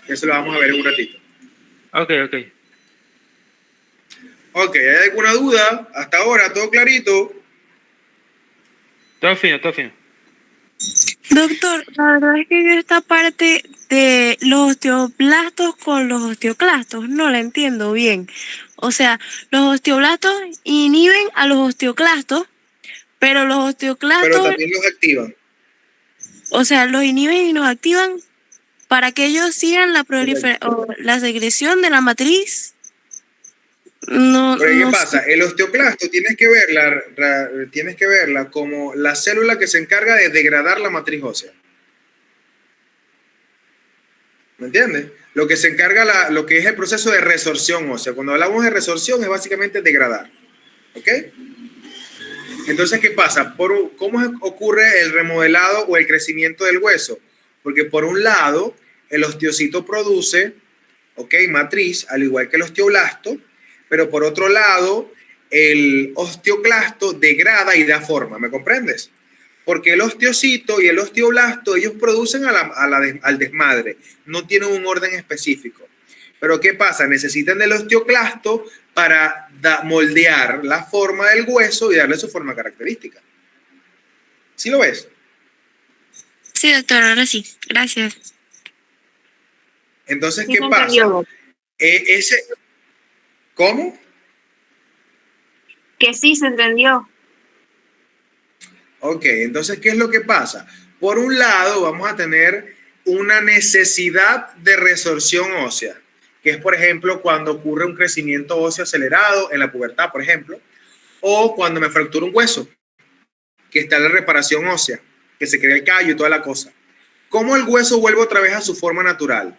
Eso lo vamos a ver en un ratito. Ok. Ok, ¿hay alguna duda? Hasta ahora, todo clarito. Todo fino. Doctor, la verdad es que yo esta parte de los osteoblastos con los osteoclastos no la entiendo bien. O sea, los osteoblastos inhiben a los osteoclastos, pero los osteoclastos... Pero también los activan. O sea, los inhiben y los activan para que ellos sigan la secreción de la matriz. No, pero ¿qué no pasa? sé. El osteoclasto tienes que verla como la célula que se encarga de degradar la matriz ósea. ¿Me entiendes? Lo que se encarga, lo que es el proceso de resorción ósea. Cuando hablamos de resorción es básicamente degradar. ¿Ok? Entonces, ¿qué pasa? ¿Cómo ocurre el remodelado o el crecimiento del hueso? Porque por un lado, el osteocito produce, ¿ok?, matriz, al igual que el osteoblasto, pero por otro lado, el osteoclasto degrada y da forma, ¿me comprendes? Porque el osteocito y el osteoblasto, ellos producen al desmadre, no tienen un orden específico. Pero ¿qué pasa? Necesitan del osteoclasto para moldear la forma del hueso y darle su forma característica. ¿Sí lo ves? Sí, doctor, ahora sí. Gracias. Entonces, Sí, ¿qué se pasa? entendió. ¿Cómo? Que sí se entendió. Ok, entonces, ¿qué es lo que pasa? Por un lado, vamos a tener una necesidad de resorción ósea, que es, por ejemplo, cuando ocurre un crecimiento óseo acelerado en la pubertad, por ejemplo, o cuando me fractura un hueso, que está en la reparación ósea, que se crea el callo y toda la cosa. ¿Cómo el hueso vuelve otra vez a su forma natural?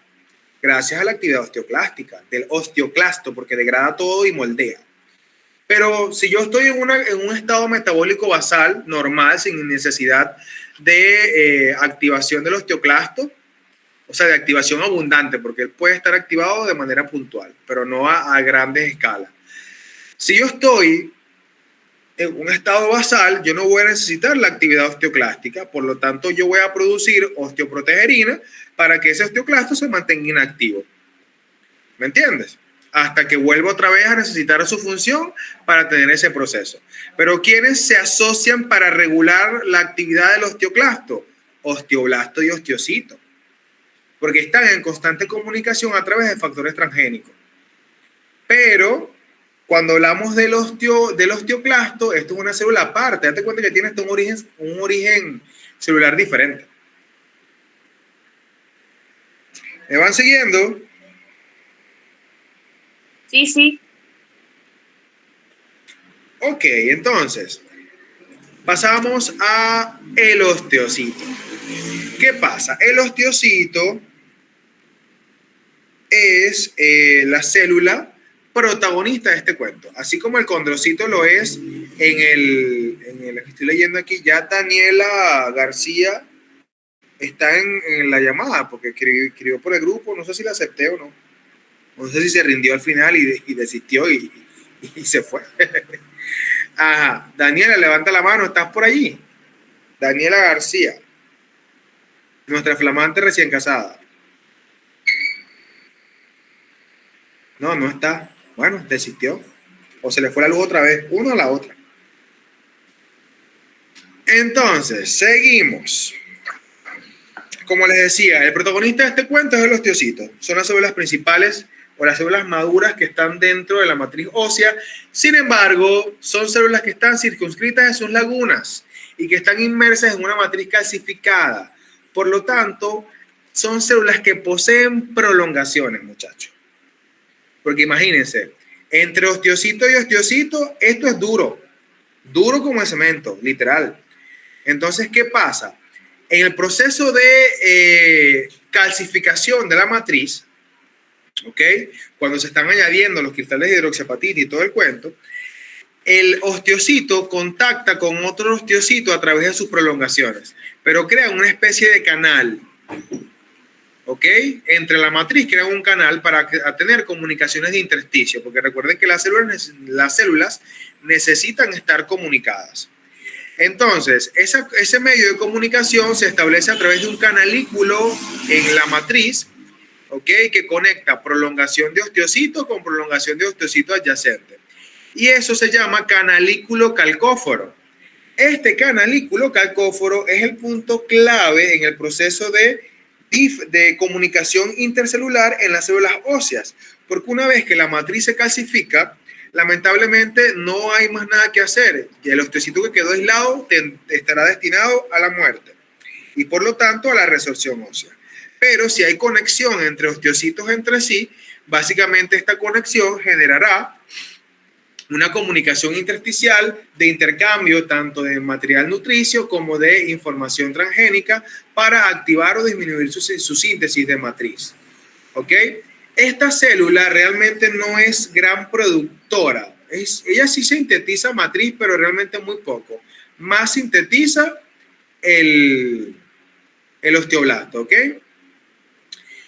Gracias a la actividad osteoclástica, del osteoclasto, porque degrada todo y moldea. Pero si yo estoy en un estado metabólico basal normal, sin necesidad de activación del osteoclasto, o sea, de activación abundante, porque él puede estar activado de manera puntual, pero no a grandes escalas. Si yo estoy en un estado basal, yo no voy a necesitar la actividad osteoclástica, por lo tanto, yo voy a producir osteoprotegerina para que ese osteoclasto se mantenga inactivo. ¿Me entiendes? Hasta que vuelva otra vez a necesitar su función para tener ese proceso. Pero ¿quiénes se asocian para regular la actividad del osteoclasto? Osteoblasto y osteocito. Porque están en constante comunicación a través de factores transgénicos. Pero cuando hablamos del osteoclasto, esto es una célula aparte. Date cuenta que tiene un origen celular diferente. ¿Me van siguiendo? Sí, sí. Ok, entonces, pasamos a el osteocito. ¿Qué pasa? El osteocito es la célula protagonista de este cuento, así como el condrocito lo es en el que estoy leyendo aquí. Ya Daniela García está en la llamada, porque escribió por el grupo, no sé si la acepté o no. No sé si se rindió al final y desistió y se fue. Ajá, Daniela, levanta la mano, ¿estás por allí? Daniela García, nuestra flamante recién casada. No, no está. Bueno, desistió. O se le fue la luz otra vez, una o la otra. Entonces, seguimos. Como les decía, el protagonista de este cuento es el osteocito. Son las células principales o las células maduras que están dentro de la matriz ósea. Sin embargo, son células que están circunscritas en sus lagunas y que están inmersas en una matriz calcificada. Por lo tanto, son células que poseen prolongaciones, muchachos. Porque imagínense, entre osteocito y osteocito, esto es duro. Duro como el cemento, literal. Entonces, ¿qué pasa? En el proceso de calcificación de la matriz, ¿ok? Cuando se están añadiendo los cristales de hidroxiapatita y todo el cuento, el osteocito contacta con otro osteocito a través de sus prolongaciones, pero crean una especie de canal, ¿ok? Entre la matriz crean un canal para tener comunicaciones de intersticio, porque recuerden que las células necesitan estar comunicadas. Entonces, ese medio de comunicación se establece a través de un canalículo en la matriz, ¿ok? Que conecta prolongación de osteocito con prolongación de osteocito adyacente. Y eso se llama canalículo calcóforo. Este canalículo calcóforo es el punto clave en el proceso de comunicación intercelular en las células óseas, porque una vez que la matriz se calcifica, lamentablemente no hay más nada que hacer. Y el osteocito que quedó aislado estará destinado a la muerte y por lo tanto a la resorción ósea. Pero si hay conexión entre osteocitos entre sí, básicamente esta conexión generará una comunicación intersticial de intercambio tanto de material nutricio como de información transgénica para activar o disminuir su síntesis de matriz. ¿Ok? Esta célula realmente no es gran productora. Ella sí sintetiza matriz, pero realmente muy poco. Más sintetiza el osteoblasto, ¿ok?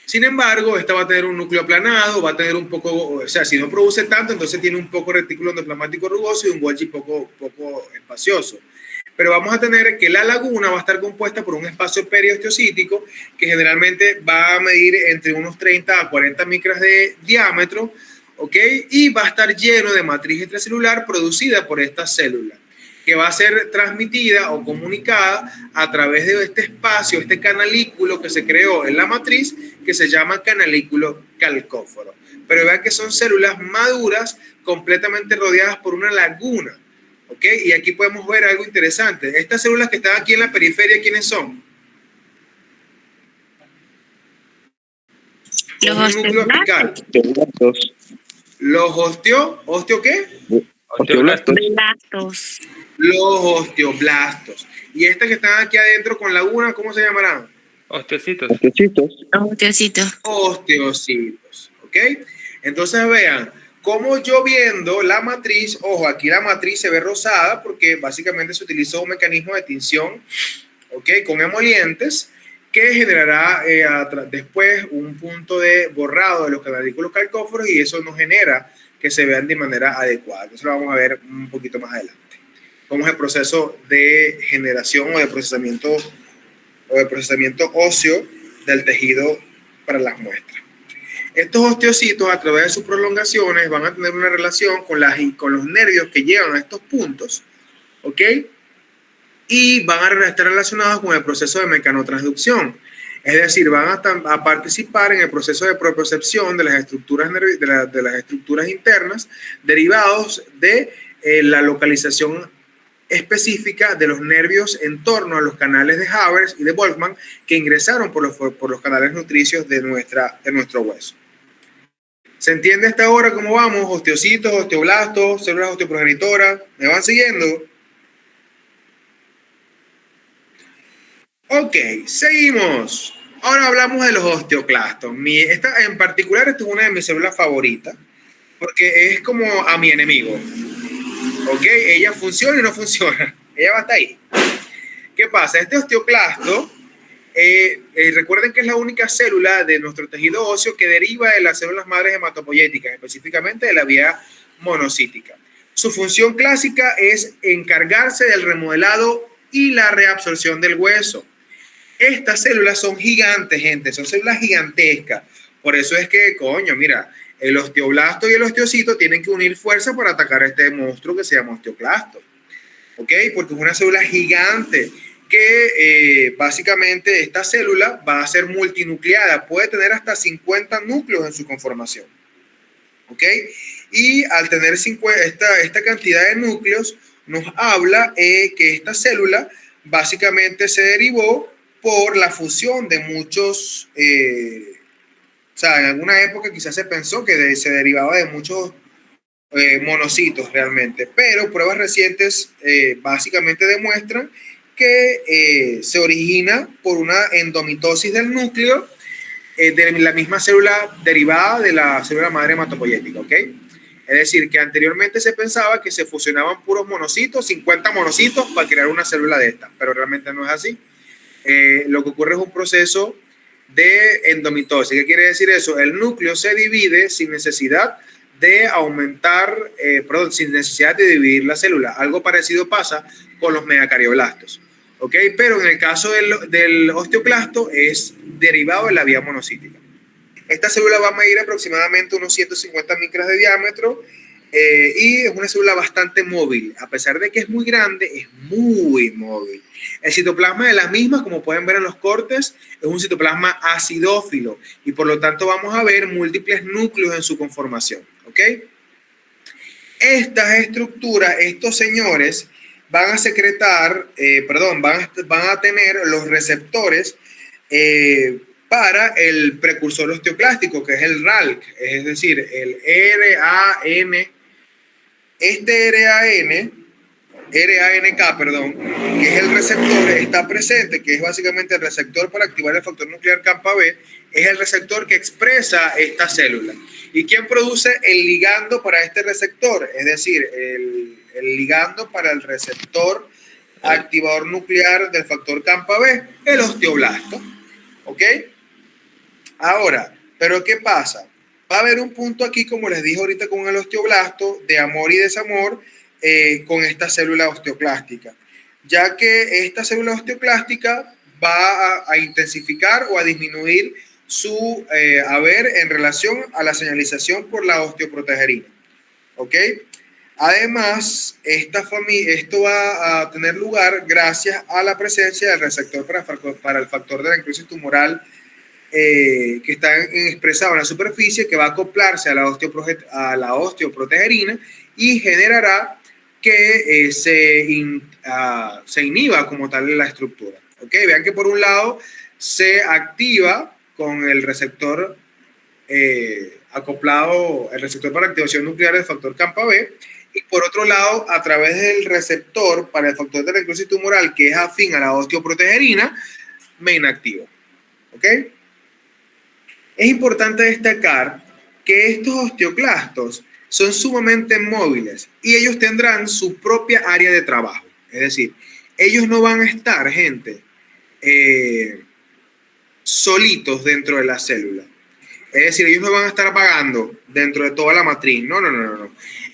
Sin embargo, esta va a tener un núcleo aplanado, va a tener un poco, o sea, si no produce tanto, entonces tiene un poco retículo endoplasmático rugoso y un Golgi poco espacioso. Pero vamos a tener que la laguna va a estar compuesta por un espacio periosteocítico que generalmente va a medir entre unos 30 a 40 micras de diámetro, ¿ok? Y va a estar lleno de matriz extracelular producida por esta célula, que va a ser transmitida o comunicada a través de este espacio, este canalículo que se creó en la matriz, que se llama canalículo calcóforo. Pero vean que son células maduras completamente rodeadas por una laguna, ¿ok? Y aquí podemos ver algo interesante. Estas células que están aquí en la periferia, ¿quiénes son? Los un núcleo apical. Osteoblastos. Los ¿osteo qué? Osteoblastos. Blastos. Los osteoblastos. Y estas que están aquí adentro con laguna, ¿cómo se llamarán? Osteocitos. Osteocitos. Los osteocitos. Osteocitos, ¿ok? Entonces vean, como yo viendo la matriz, ojo, aquí la matriz se ve rosada porque básicamente se utilizó un mecanismo de tinción, ¿ok? Con emolientes que generará después un punto de borrado de los canalículos calcóforos y eso nos genera que se vean de manera adecuada. Entonces lo vamos a ver un poquito más adelante. Cómo es el proceso de generación o de procesamiento óseo del tejido para las muestras. Estos osteocitos, a través de sus prolongaciones, van a tener una relación con los nervios que llegan a estos puntos, ¿ok? Y van a estar relacionados con el proceso de mecanotransducción. Es decir, van a participar en el proceso de propiocepción de las estructuras, de las estructuras internas derivados de la localización específica de los nervios en torno a los canales de Havers y de Volkmann que ingresaron por los canales nutricios de nuestro hueso. ¿Se entiende hasta ahora cómo vamos? Osteocitos, osteoblastos, células osteoprogenitoras. ¿Me van siguiendo? Ok, seguimos. Ahora hablamos de los osteoclastos. Esta en particular, esta es una de mis células favoritas porque es como a mi enemigo. Ok, ella funciona y no funciona. Ella va hasta ahí. ¿Qué pasa? Este osteoclasto, recuerden que es la única célula de nuestro tejido óseo que deriva de las células madres hematopoyéticas, específicamente de la vía monocítica. Su función clásica es encargarse del remodelado y la reabsorción del hueso. Estas células son gigantes, gente, son células gigantescas. Por eso es que, coño, mira, el osteoblasto y el osteocito tienen que unir fuerza para atacar a este monstruo que se llama osteoclasto. ¿Ok? Porque es una célula gigante que básicamente esta célula va a ser multinucleada. Puede tener hasta 50 núcleos en su conformación. ¿Ok? Y al tener esta cantidad de núcleos, nos habla que esta célula básicamente se derivó por la fusión de muchos... o sea, en alguna época quizás se pensó que se derivaba de muchos monocitos realmente, pero pruebas recientes básicamente demuestran que se origina por una endomitosis del núcleo de la misma célula derivada de la célula madre hematopoyética, ¿ok? Es decir, que anteriormente se pensaba que se fusionaban puros monocitos, 50 monocitos para crear una célula de esta, pero realmente no es así. Lo que ocurre es un proceso de endomitosis. ¿Qué quiere decir eso? El núcleo se divide sin necesidad de aumentar, sin necesidad de dividir la célula. Algo parecido pasa con los megacarioblastos, ¿ok? Pero en el caso del osteoclasto es derivado de la vía monocítica. Esta célula va a medir aproximadamente unos 150 micras de diámetro y es una célula bastante móvil. A pesar de que es muy grande, es muy móvil. El citoplasma de las mismas, como pueden ver en los cortes, es un citoplasma acidófilo y por lo tanto vamos a ver múltiples núcleos en su conformación, ¿ok? Estas estructuras, estos señores, van a secretar, van a tener los receptores para el precursor osteoclástico, que es el RALK, es decir, el RAN, este RANK, que es el receptor, está presente, que es básicamente el receptor para activar el factor nuclear Campa B, es el receptor que expresa esta célula. ¿Y quién produce el ligando para este receptor? Es decir, el ligando para el receptor activador nuclear del factor Campa B, el osteoblasto. ¿Ok? Ahora, ¿pero qué pasa? Va a haber un punto aquí, como les dije ahorita con el osteoblasto, de amor y desamor con esta célula osteoclástica, ya que esta célula osteoclástica va a intensificar o a disminuir su haber en relación a la señalización por la osteoprotegerina. ¿Ok? Además, esto va a tener lugar gracias a la presencia del receptor para el factor de la necrosis tumoral que está expresado en la superficie, que va a acoplarse a la osteoprotegerina y generará que se inhiba como tal la estructura. ¿Okay? Vean que por un lado se activa con el receptor acoplado, el receptor para activación nuclear del factor Campa B, y por otro lado, a través del receptor para el factor de necrosis tumoral, que es afín a la osteoprotegerina, me inactiva. ¿Ok? Es importante destacar que estos osteoclastos son sumamente móviles y ellos tendrán su propia área de trabajo. Es decir, ellos no van a estar, gente, solitos dentro de la célula. Es decir, ellos no van a estar vagando dentro de toda la matriz. No.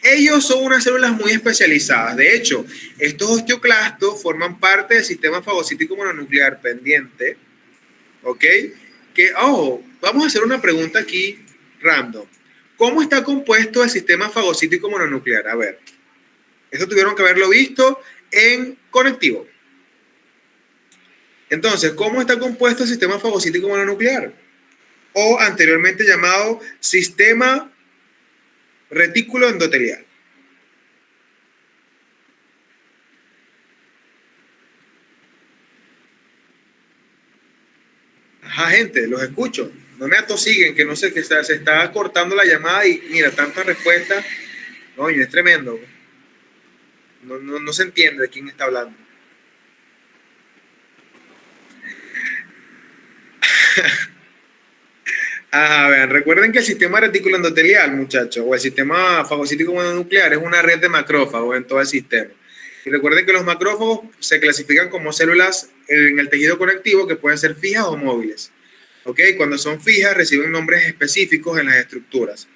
Ellos son unas células muy especializadas. De hecho, estos osteoclastos forman parte del sistema fagocítico mononuclear pendiente. ¿Ok? Vamos a hacer una pregunta aquí random. ¿Cómo está compuesto el sistema fagocítico mononuclear? A ver, esto tuvieron que haberlo visto en conectivo. Entonces, ¿cómo está compuesto el sistema fagocítico mononuclear? O anteriormente llamado sistema retículo endotelial. Ajá, gente, los escucho. No me atosiguen, que no sé, que se está cortando la llamada y mira, tantas respuestas. No, es tremendo. No se entiende de quién está hablando. A ver, recuerden que el sistema retículo endotelial, muchachos, o el sistema fagocítico mononuclear es una red de macrófagos en todo el sistema. Y recuerden que los macrófagos se clasifican como células en el tejido conectivo que pueden ser fijas o móviles. ¿Ok? Cuando son fijas reciben nombres específicos en las estructuras.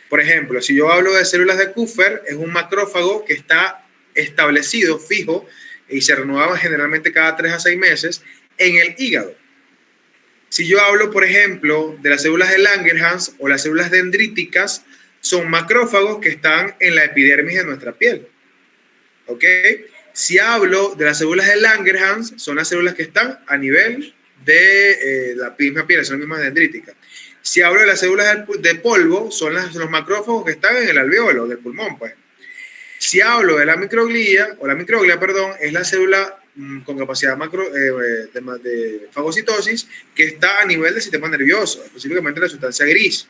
Por ejemplo, si yo hablo de células de Kupffer, es un macrófago que está establecido, fijo, y se renueva generalmente cada 3 a 6 meses en el hígado. Si yo hablo, por ejemplo, de las células de Langerhans o las células dendríticas, son macrófagos que están en la epidermis de nuestra piel. ¿Ok? Si hablo de las células de Langerhans, son las células que están a nivel de la misma piel, son las mismas dendríticas. Si hablo de las células de polvo, son los macrófagos que están en el alveolo del pulmón, pues. Si hablo de la microglia, es la célula con capacidad de fagocitosis que está a nivel del sistema nervioso, específicamente la sustancia gris.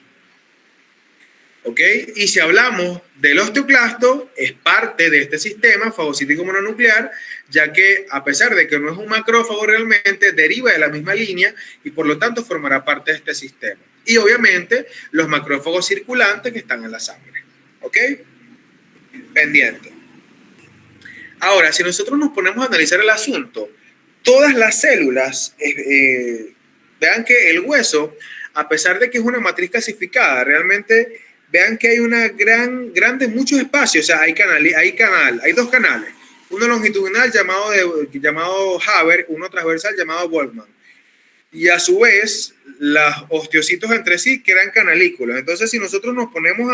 ¿Ok? Y si hablamos del osteoclasto, es parte de este sistema fagocítico mononuclear, ya que a pesar de que no es un macrófago realmente, deriva de la misma línea y por lo tanto formará parte de este sistema. Y obviamente los macrófagos circulantes que están en la sangre. ¿Ok? Pendiente. Ahora, si nosotros nos ponemos a analizar el asunto, todas las células, vean que el hueso, a pesar de que es una matriz calcificada, realmente vean que hay muchos espacios, o sea, hay dos canales, uno longitudinal llamado Haber, uno transversal llamado Volkmann. Y a su vez, los osteocitos entre sí quedan canalículos. Entonces, si nosotros nos ponemos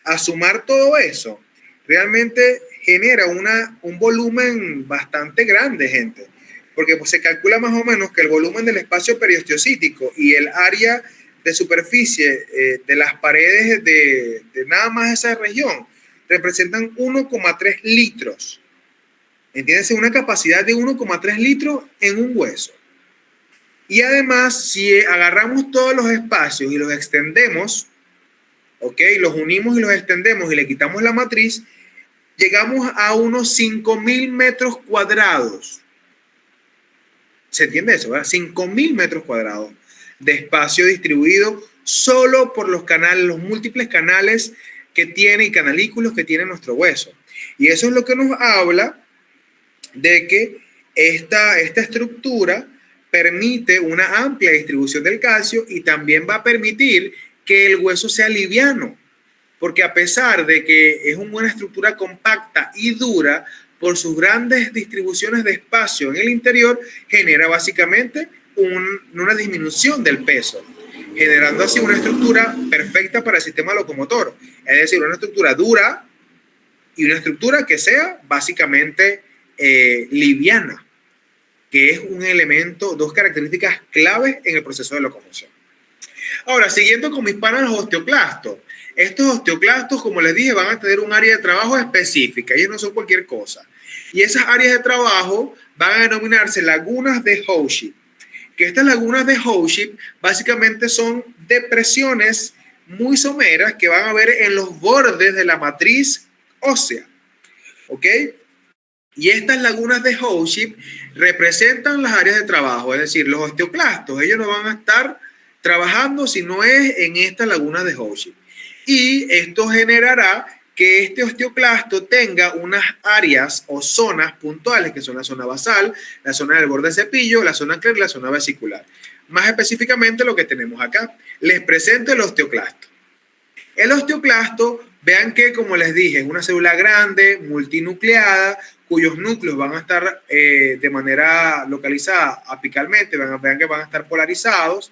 a sumar todo eso, realmente genera un volumen bastante grande, gente. Porque pues, se calcula más o menos que el volumen del espacio periosteocítico y el área de superficie de las paredes de nada más esa región representan 1,3 litros. Entiéndase, una capacidad de 1,3 litros en un hueso. Y además, si agarramos todos los espacios y los extendemos, ¿ok? Los unimos y los extendemos y le quitamos la matriz, llegamos a unos 5.000 metros cuadrados. ¿Se entiende eso, verdad? 5.000 metros cuadrados de espacio distribuido solo por los canales, los múltiples canales que tiene y canalículos que tiene nuestro hueso. Y eso es lo que nos habla de que esta estructura permite una amplia distribución del calcio y también va a permitir que el hueso sea liviano, porque a pesar de que es una estructura compacta y dura, por sus grandes distribuciones de espacio en el interior, genera básicamente una disminución del peso, generando así una estructura perfecta para el sistema locomotor, es decir, una estructura dura y una estructura que sea básicamente liviana, que es un elemento, dos características claves en el proceso de locomoción. Ahora, siguiendo con mis panas los osteoclastos. Estos osteoclastos, como les dije, van a tener un área de trabajo específica. Ellos no son cualquier cosa. Y esas áreas de trabajo van a denominarse lagunas de Howship. Que estas lagunas de Howship básicamente son depresiones muy someras que van a haber en los bordes de la matriz ósea. ¿Ok? Y estas lagunas de Howship representan las áreas de trabajo, es decir, los osteoclastos. Ellos no van a estar trabajando si no es en esta laguna de Howship. Y esto generará que este osteoclasto tenga unas áreas o zonas puntuales, que son la zona basal, la zona del borde del cepillo, la zona clera y la zona vesicular. Más específicamente lo que tenemos acá. Les presento el osteoclasto. El osteoclasto, vean que, como les dije, es una célula grande, multinucleada, cuyos núcleos van a estar de manera localizada apicalmente, vean que van a estar polarizados.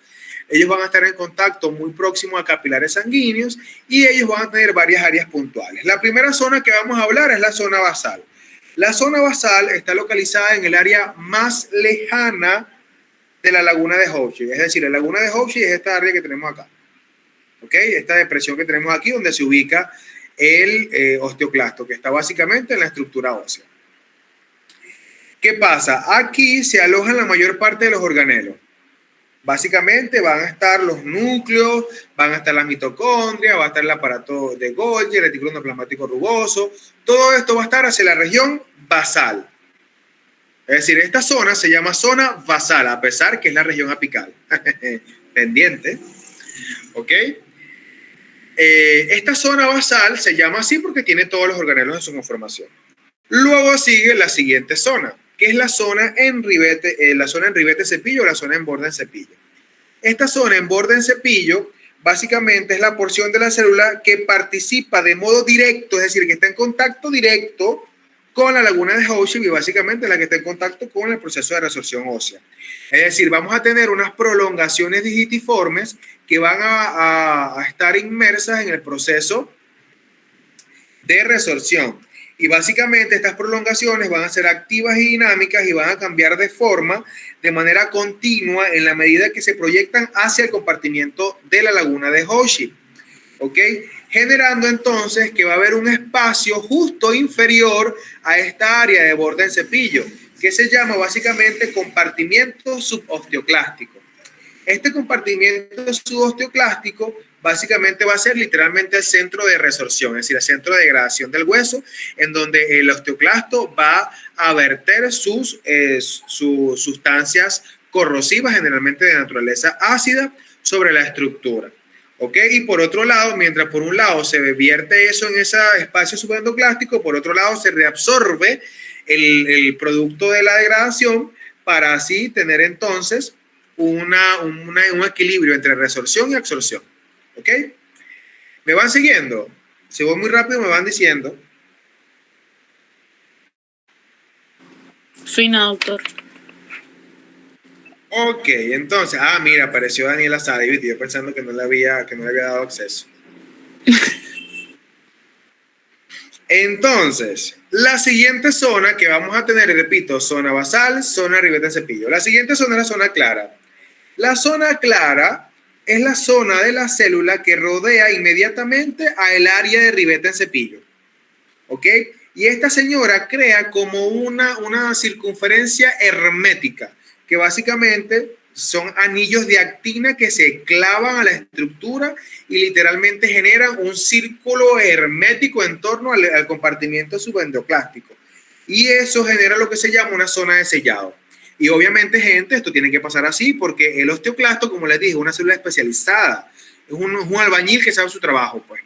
Ellos van a estar en contacto muy próximo a capilares sanguíneos y ellos van a tener varias áreas puntuales. La primera zona que vamos a hablar es la zona basal. La zona basal está localizada en el área más lejana de la laguna de Howship. Es decir, la laguna de Howship es esta área que tenemos acá. ¿Ok? Esta depresión que tenemos aquí donde se ubica el osteoclasto, que está básicamente en la estructura ósea. ¿Qué pasa? Aquí se alojan la mayor parte de los organelos. Básicamente van a estar los núcleos, van a estar las mitocondrias, va a estar el aparato de Golgi, el retículo endoplasmático rugoso. Todo esto va a estar hacia la región basal. Es decir, esta zona se llama zona basal, a pesar que es la región apical. Pendiente. ¿Ok? Esta zona basal se llama así porque tiene todos los organelos en su conformación. Luego sigue la siguiente zona, que es la zona en ribete cepillo o la zona en borde en cepillo. Esta zona en borde en cepillo básicamente es la porción de la célula que participa de modo directo, es decir, que está en contacto directo con la laguna de Howship y básicamente la que está en contacto con el proceso de resorción ósea. Es decir, vamos a tener unas prolongaciones digitiformes que van a estar inmersas en el proceso de resorción. Y básicamente estas prolongaciones van a ser activas y dinámicas y van a cambiar de forma de manera continua en la medida que se proyectan hacia el compartimiento de la laguna de Howship. ¿Ok? Generando entonces que va a haber un espacio justo inferior a esta área de borde en cepillo, que se llama básicamente compartimiento subosteoclástico. Este compartimiento subosteoclástico básicamente va a ser literalmente el centro de resorción, es decir, el centro de degradación del hueso, en donde el osteoclasto va a verter sus sustancias corrosivas, generalmente de naturaleza ácida, sobre la estructura. ¿Ok? Y por otro lado, mientras por un lado se vierte eso en ese espacio subendoclástico, por otro lado se reabsorbe el producto de la degradación para así tener entonces un equilibrio entre resorción y absorción. ¿Ok? ¿Me van siguiendo? Si voy muy rápido me van diciendo. Sí, no, doctor. Ok, entonces, mira, apareció Daniela Sadi, yo pensando que no le había dado acceso. Entonces, la siguiente zona que vamos a tener, repito, zona basal, zona ribete en cepillo. La siguiente zona es la zona clara. La zona clara es la zona de la célula que rodea inmediatamente al área de ribete en cepillo. ¿Ok? Y esta señora crea como una circunferencia hermética, que básicamente son anillos de actina que se clavan a la estructura y literalmente generan un círculo hermético en torno al compartimiento subendoclástico. Y eso genera lo que se llama una zona de sellado. Y obviamente, gente, esto tiene que pasar así porque el osteoclasto, como les dije, es una célula especializada. Es un albañil que sabe su trabajo, pues.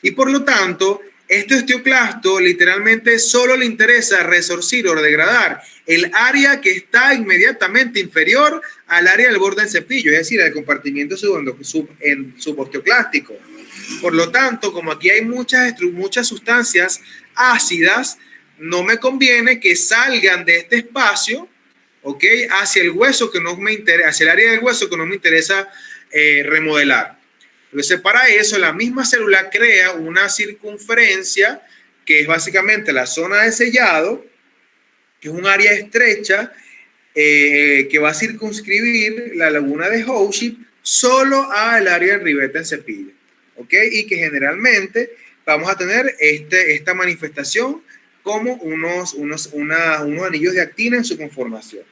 Y por lo tanto, Este osteoclasto literalmente solo le interesa resorcir o degradar el área que está inmediatamente inferior al área del borde del cepillo, es decir, el compartimiento subosteoclástico. Por lo tanto, como aquí hay muchas sustancias ácidas, no me conviene que salgan de este espacio, ¿ok?, hacia el hueso que no me interesa, hacia el área del hueso que no me interesa remodelar. Entonces, para eso, la misma célula crea una circunferencia, que es básicamente la zona de sellado, que es un área estrecha que va a circunscribir la laguna de Howship solo al área del ribete en cepillo, ¿ok? Y que generalmente vamos a tener esta manifestación como unos anillos de actina en su conformación.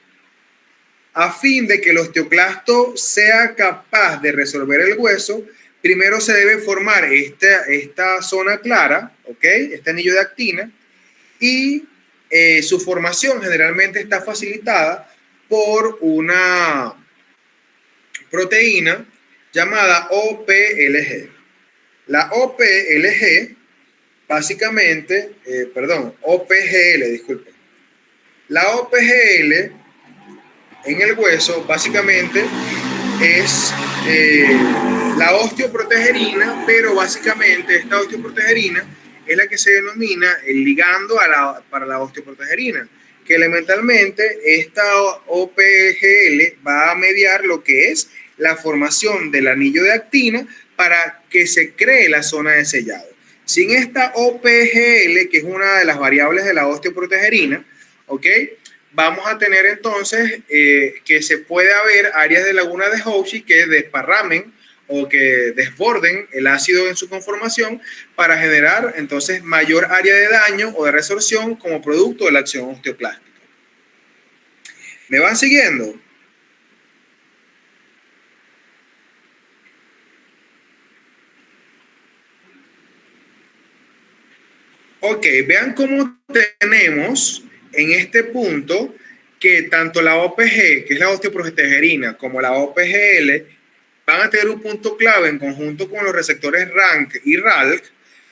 A fin de que el osteoclasto sea capaz de resolver el hueso, primero se debe formar esta zona clara, ¿ok?, este anillo de actina, y su formación generalmente está facilitada por una proteína llamada OPLG. La OPLG, básicamente, OPGL, disculpen. La OPGL en el hueso, básicamente, es la osteoprotegerina, pero básicamente esta osteoprotegerina es la que se denomina el ligando para la osteoprotegerina, que elementalmente esta OPGL va a mediar lo que es la formación del anillo de actina para que se cree la zona de sellado. Sin esta OPGL, que es una de las variables de la osteoprotegerina, ¿ok?, vamos a tener entonces que se puede haber áreas de laguna de Howship que desparramen o que desborden el ácido en su conformación para generar entonces mayor área de daño o de resorción como producto de la acción osteoclástica. ¿Me van siguiendo? Ok, vean cómo tenemos en este punto que tanto la OPG, que es la osteoprotegerina, como la OPGL van a tener un punto clave en conjunto con los receptores RANK y RALK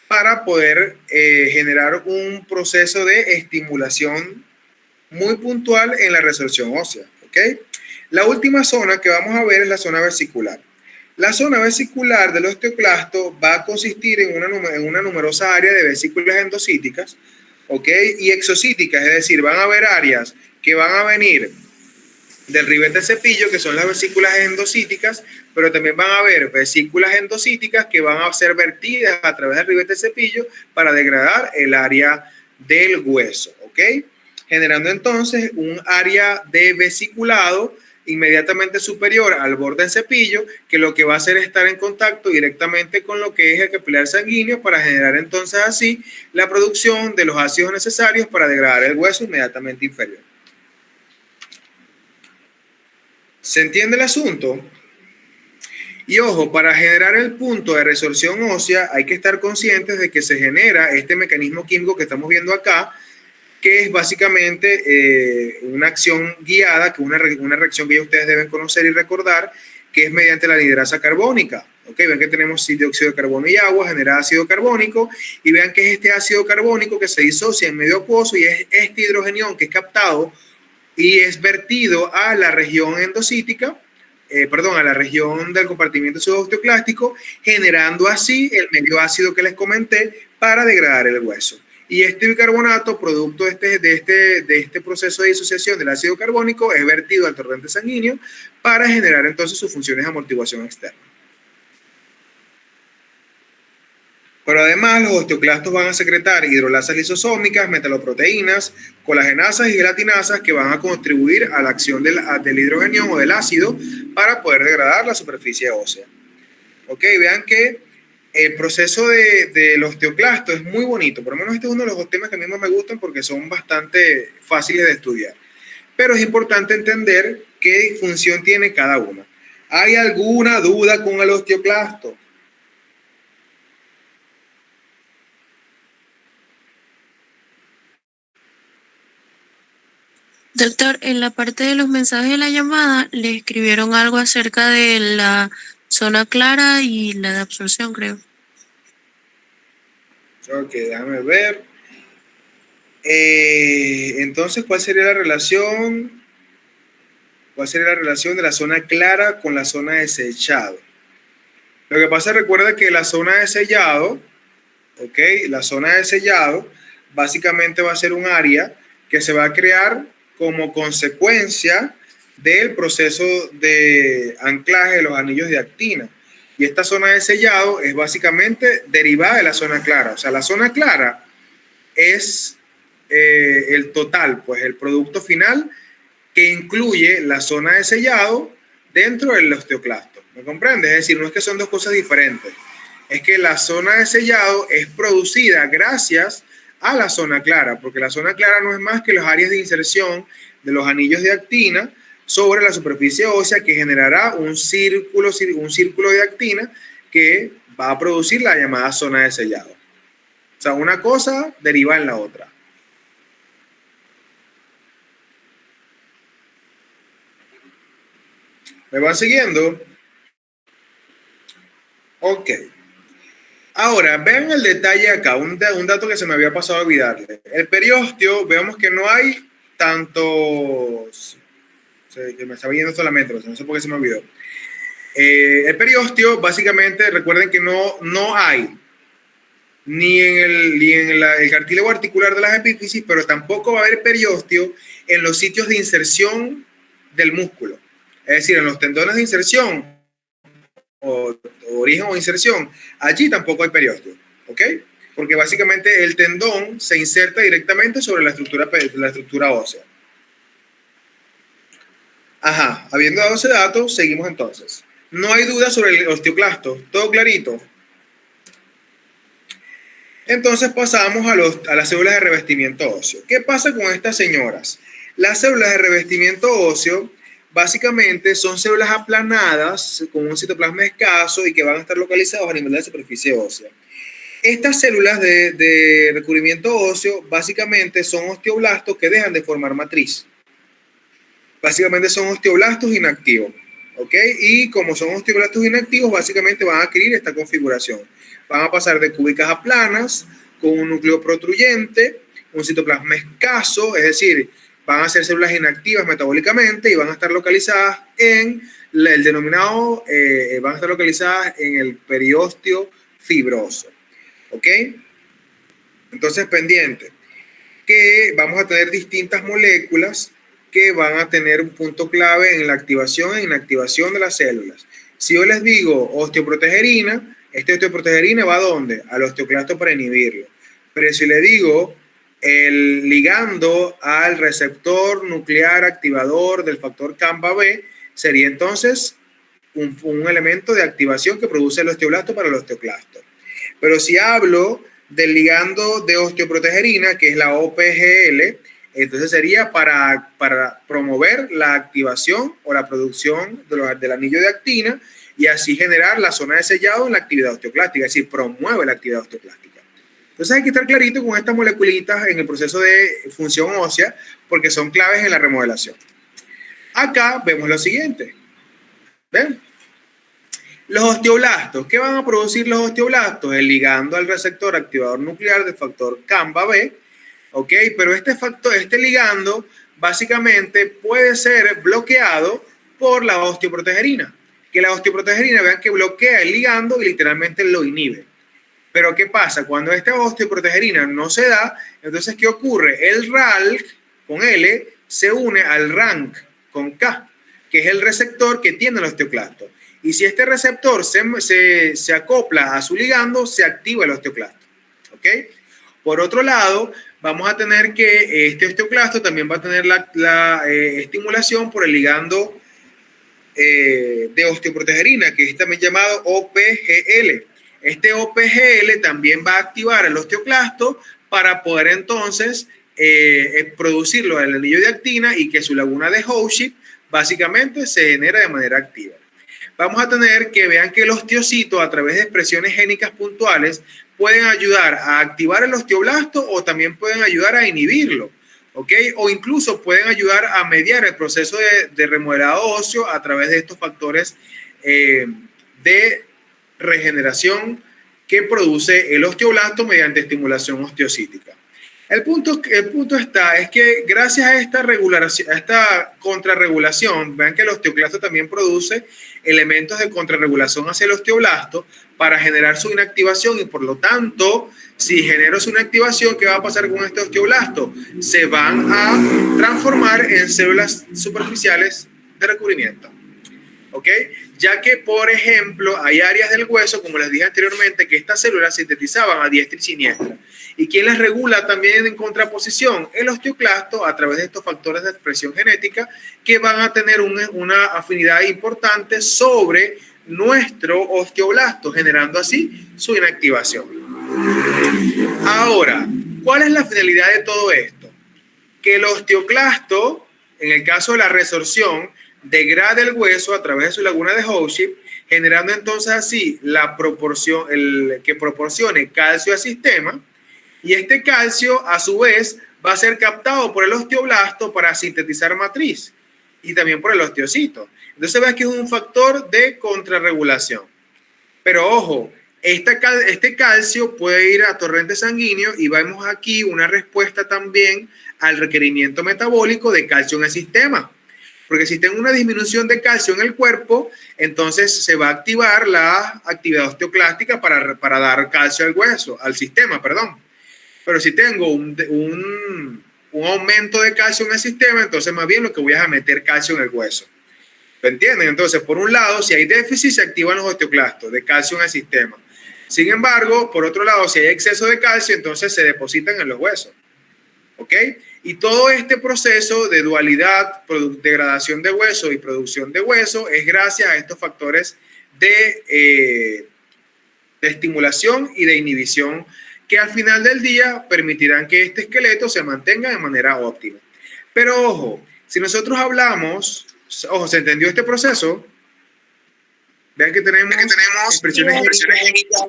para poder generar un proceso de estimulación muy puntual en la resorción ósea, ¿ok? La última zona que vamos a ver es la zona vesicular. La zona vesicular del osteoclasto va a consistir en una numerosa área de vesículas endocíticas, ¿ok?, y exocíticas, es decir, van a haber áreas que van a venir del ribete cepillo, que son las vesículas endocíticas, pero también van a haber vesículas endocíticas que van a ser vertidas a través del ribete cepillo para degradar el área del hueso, ¿ok?, generando entonces un área de vesiculado inmediatamente superior al borde del cepillo, que lo que va a hacer es estar en contacto directamente con lo que es el capilar sanguíneo para generar entonces así la producción de los ácidos necesarios para degradar el hueso inmediatamente inferior. ¿Se entiende el asunto? Y ojo, para generar el punto de resorción ósea hay que estar conscientes de que se genera este mecanismo químico que estamos viendo acá, que es básicamente una acción guiada, que es una reacción que ya ustedes deben conocer y recordar, que es mediante la anhidrasa carbónica. ¿Ok? Ven que tenemos dióxido de carbono y agua, genera ácido carbónico, y vean que es este ácido carbónico que se disocia en medio acuoso y es este hidrogenión que es captado y es vertido a la región endocítica, a la región del compartimiento subosteoclástico, generando así el medio ácido que les comenté para degradar el hueso. Y este bicarbonato, producto de este proceso de disociación del ácido carbónico, es vertido al torrente sanguíneo para generar entonces sus funciones de amortiguación externa. Pero además los osteoclastos van a secretar hidrolasas lisosómicas, metaloproteínas, colagenasas y gelatinasas que van a contribuir a la acción del hidrogenión o del ácido para poder degradar la superficie ósea. Ok, vean que el proceso del osteoclasto es muy bonito. Por lo menos este es uno de los temas que a mí más me gustan porque son bastante fáciles de estudiar. Pero es importante entender qué función tiene cada una. ¿Hay alguna duda con el osteoclasto? Doctor, en la parte de los mensajes de la llamada le escribieron algo acerca de la zona clara y la de absorción, creo. Ok, déjame ver. Entonces, ¿cuál sería la relación? ¿Cuál sería la relación de la zona clara con la zona de sellado? Lo que pasa, recuerda que la zona de sellado, ok, la zona de sellado básicamente va a ser un área que se va a crear como consecuencia del proceso de anclaje de los anillos de actina. Y esta zona de sellado es básicamente derivada de la zona clara. O sea, la zona clara es el total, pues el producto final que incluye la zona de sellado dentro del osteoclasto. ¿Me comprendes? Es decir, no es que son dos cosas diferentes. Es que la zona de sellado es producida gracias a la zona clara, porque la zona clara no es más que las áreas de inserción de los anillos de actina sobre la superficie ósea que generará un círculo de actina que va a producir la llamada zona de sellado. O sea, una cosa deriva en la otra. ¿Me van siguiendo? Ok. Ahora, vean el detalle acá, un dato que se me había pasado a olvidarle. El periósteo, vemos que no hay tantos... que me estaba yendo solamente, no sé por qué se me olvidó. El periósteo, básicamente, recuerden que no hay ni en el cartílago articular de las epífisis, pero tampoco va a haber periósteo en los sitios de inserción del músculo. Es decir, en los tendones de inserción o origen o inserción, allí tampoco hay periósteo, ¿ok? Porque básicamente el tendón se inserta directamente sobre la estructura ósea. Ajá, habiendo dado ese dato, seguimos entonces. No hay duda sobre el osteoclasto, todo clarito. Entonces pasamos a las células de revestimiento óseo. ¿Qué pasa con estas señoras? Las células de revestimiento óseo básicamente son células aplanadas con un citoplasma escaso y que van a estar localizados a nivel de la superficie ósea. Estas células de recubrimiento óseo básicamente son osteoblastos que dejan de formar matriz. Básicamente son osteoblastos inactivos, ¿ok? Y como son osteoblastos inactivos, básicamente van a adquirir esta configuración. Van a pasar de cúbicas a planas, con un núcleo protruyente, un citoplasma escaso, es decir, van a ser células inactivas metabólicamente y van a estar localizadas en el denominado, van a estar localizadas en el periósteo fibroso, ¿ok? Entonces, pendiente, que vamos a tener distintas moléculas que van a tener un punto clave en la activación e inactivación de las células. Si yo les digo osteoprotegerina, esta osteoprotegerina va ¿a dónde? Al osteoclasto para inhibirlo. Pero si le digo el ligando al receptor nuclear activador del factor CAMBA-B, sería entonces un elemento de activación que produce el osteoblasto para el osteoclasto. Pero si hablo del ligando de osteoprotegerina, que es la OPGL, entonces sería para promover la activación o la producción del anillo de actina y así generar la zona de sellado en la actividad osteoclástica, es decir, promueve la actividad osteoclástica. Entonces hay que estar clarito con estas moleculitas en el proceso de función ósea porque son claves en la remodelación. Acá vemos lo siguiente. ¿Ven? Los osteoblastos. ¿Qué van a producir los osteoblastos? El ligando al receptor activador nuclear del factor CAMBA-B. ¿Ok? Pero este ligando básicamente puede ser bloqueado por la osteoprotegerina. Que la osteoprotegerina, vean que bloquea el ligando y literalmente lo inhibe. Pero ¿qué pasa? Cuando esta osteoprotegerina no se da, entonces ¿qué ocurre? El RALK con L se une al RANK con K, que es el receptor que tiene el osteoclasto. Y si este receptor se acopla a su ligando, se activa el osteoclasto. ¿Ok? Por otro lado, vamos a tener que este osteoclasto también va a tener la estimulación por el ligando de osteoprotegerina, que es también llamado OPGL. Este OPGL también va a activar el osteoclasto para poder entonces producirlo en el anillo de actina y que su laguna de Howship básicamente se genera de manera activa. Vamos a tener que vean que el osteocito a través de expresiones génicas puntuales pueden ayudar a activar el osteoblasto o también pueden ayudar a inhibirlo, ¿ok? O incluso pueden ayudar a mediar el proceso de remodelado óseo a través de estos factores de regeneración que produce el osteoblasto mediante estimulación osteocítica. El punto está es que gracias a esta contrarregulación, vean que el osteoclasto también produce elementos de contrarregulación hacia el osteoblasto para generar su inactivación, y por lo tanto, si genero su inactivación, ¿qué va a pasar con este osteoblasto? Se van a transformar en células superficiales de recubrimiento. ¿Ok? Ya que, por ejemplo, hay áreas del hueso, como les dije anteriormente, que estas células sintetizaban a diestra y siniestra. ¿Y quién las regula también en contraposición? El osteoclasto, a través de estos factores de expresión genética que van a tener una afinidad importante sobre nuestro osteoblasto, generando así su inactivación. Ahora, ¿cuál es la finalidad de todo esto? Que el osteoclasto, en el caso de la resorción, degrade el hueso a través de su laguna de Howship, generando entonces así la proporción, que proporcione calcio al sistema, y este calcio a su vez va a ser captado por el osteoblasto para sintetizar matriz y también por el osteocito. Entonces ves que es un factor de contrarregulación. Pero ojo, este calcio puede ir a torrente sanguíneo y vemos aquí una respuesta también al requerimiento metabólico de calcio en el sistema. Porque si tengo una disminución de calcio en el cuerpo, entonces se va a activar la actividad osteoclástica para dar calcio al hueso, al sistema, perdón. Pero si tengo un aumento de calcio en el sistema, entonces más bien lo que voy a meter calcio en el hueso. ¿Lo entienden? Entonces, por un lado, si hay déficit, se activan los osteoclastos de calcio en el sistema. Sin embargo, por otro lado, si hay exceso de calcio, entonces se depositan en los huesos. ¿Ok? Y todo este proceso de dualidad, degradación de hueso y producción de hueso es gracias a estos factores de estimulación y de inhibición que al final del día permitirán que este esqueleto se mantenga de manera óptima. Pero ojo, si nosotros hablamos, ojo, ¿se entendió este proceso? Vean que tenemos expresiones génicas.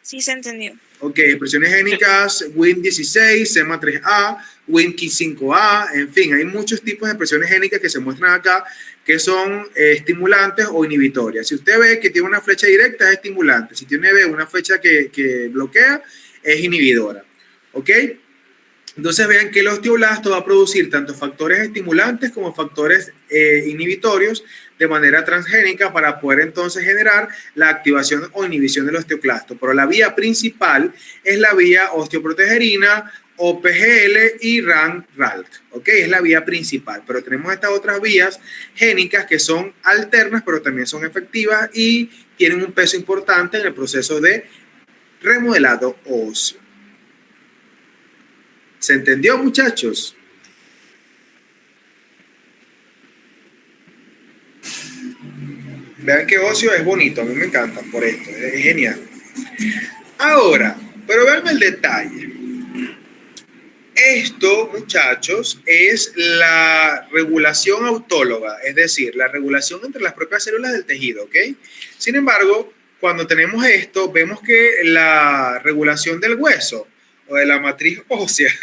Sí, se entendió. Ok, expresiones génicas, Win16, SEMA3A, Win5A, en fin, hay muchos tipos de expresiones génicas que se muestran acá que son estimulantes o inhibitorias. Si usted ve que tiene una flecha directa, es estimulante. Si tiene una flecha que bloquea, es inhibidora. ¿Ok? Entonces vean que el osteoblasto va a producir tanto factores estimulantes como factores inhibitorios de manera transgénica para poder entonces generar la activación o inhibición del osteoclasto. Pero la vía principal es la vía osteoprotegerina, OPGL y RAN-RALT. ¿Ok? Es la vía principal. Pero tenemos estas otras vías génicas que son alternas, pero también son efectivas y tienen un peso importante en el proceso de remodelado óseo. ¿Se entendió, muchachos? Vean que óseo es bonito, a mí me encanta por esto, es genial. Ahora, pero vean el detalle. Esto, muchachos, es la regulación autóloga, es decir, la regulación entre las propias células del tejido, ¿ok? Sin embargo, cuando tenemos esto, vemos que la regulación del hueso o de la matriz ósea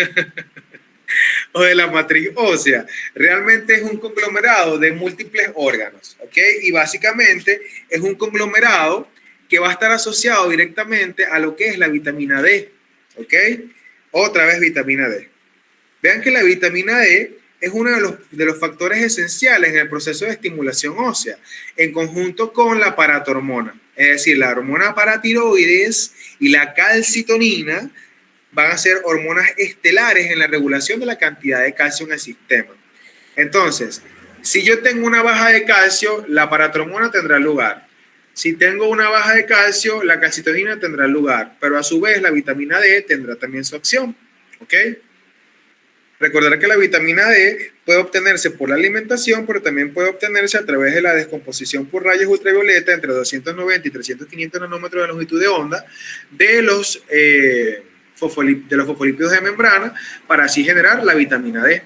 realmente es un conglomerado de múltiples órganos, ¿ok? Y básicamente es un conglomerado que va a estar asociado directamente a lo que es la vitamina D, ¿ok? Otra vez vitamina D. Vean que la vitamina D es uno de los factores esenciales en el proceso de estimulación ósea, en conjunto con la paratormona. Es decir, la hormona paratiroides y la calcitonina van a ser hormonas estelares en la regulación de la cantidad de calcio en el sistema. Entonces, si yo tengo una baja de calcio, la paratormona tendrá lugar. Si tengo una baja de calcio, la calcitonina tendrá lugar, pero a su vez la vitamina D tendrá también su acción. ¿Ok? Recordar que la vitamina D puede obtenerse por la alimentación, pero también puede obtenerse a través de la descomposición por rayos ultravioleta entre 290 y 300-500 nanómetros de longitud de onda de los fosfolípidos de membrana para así generar la vitamina D.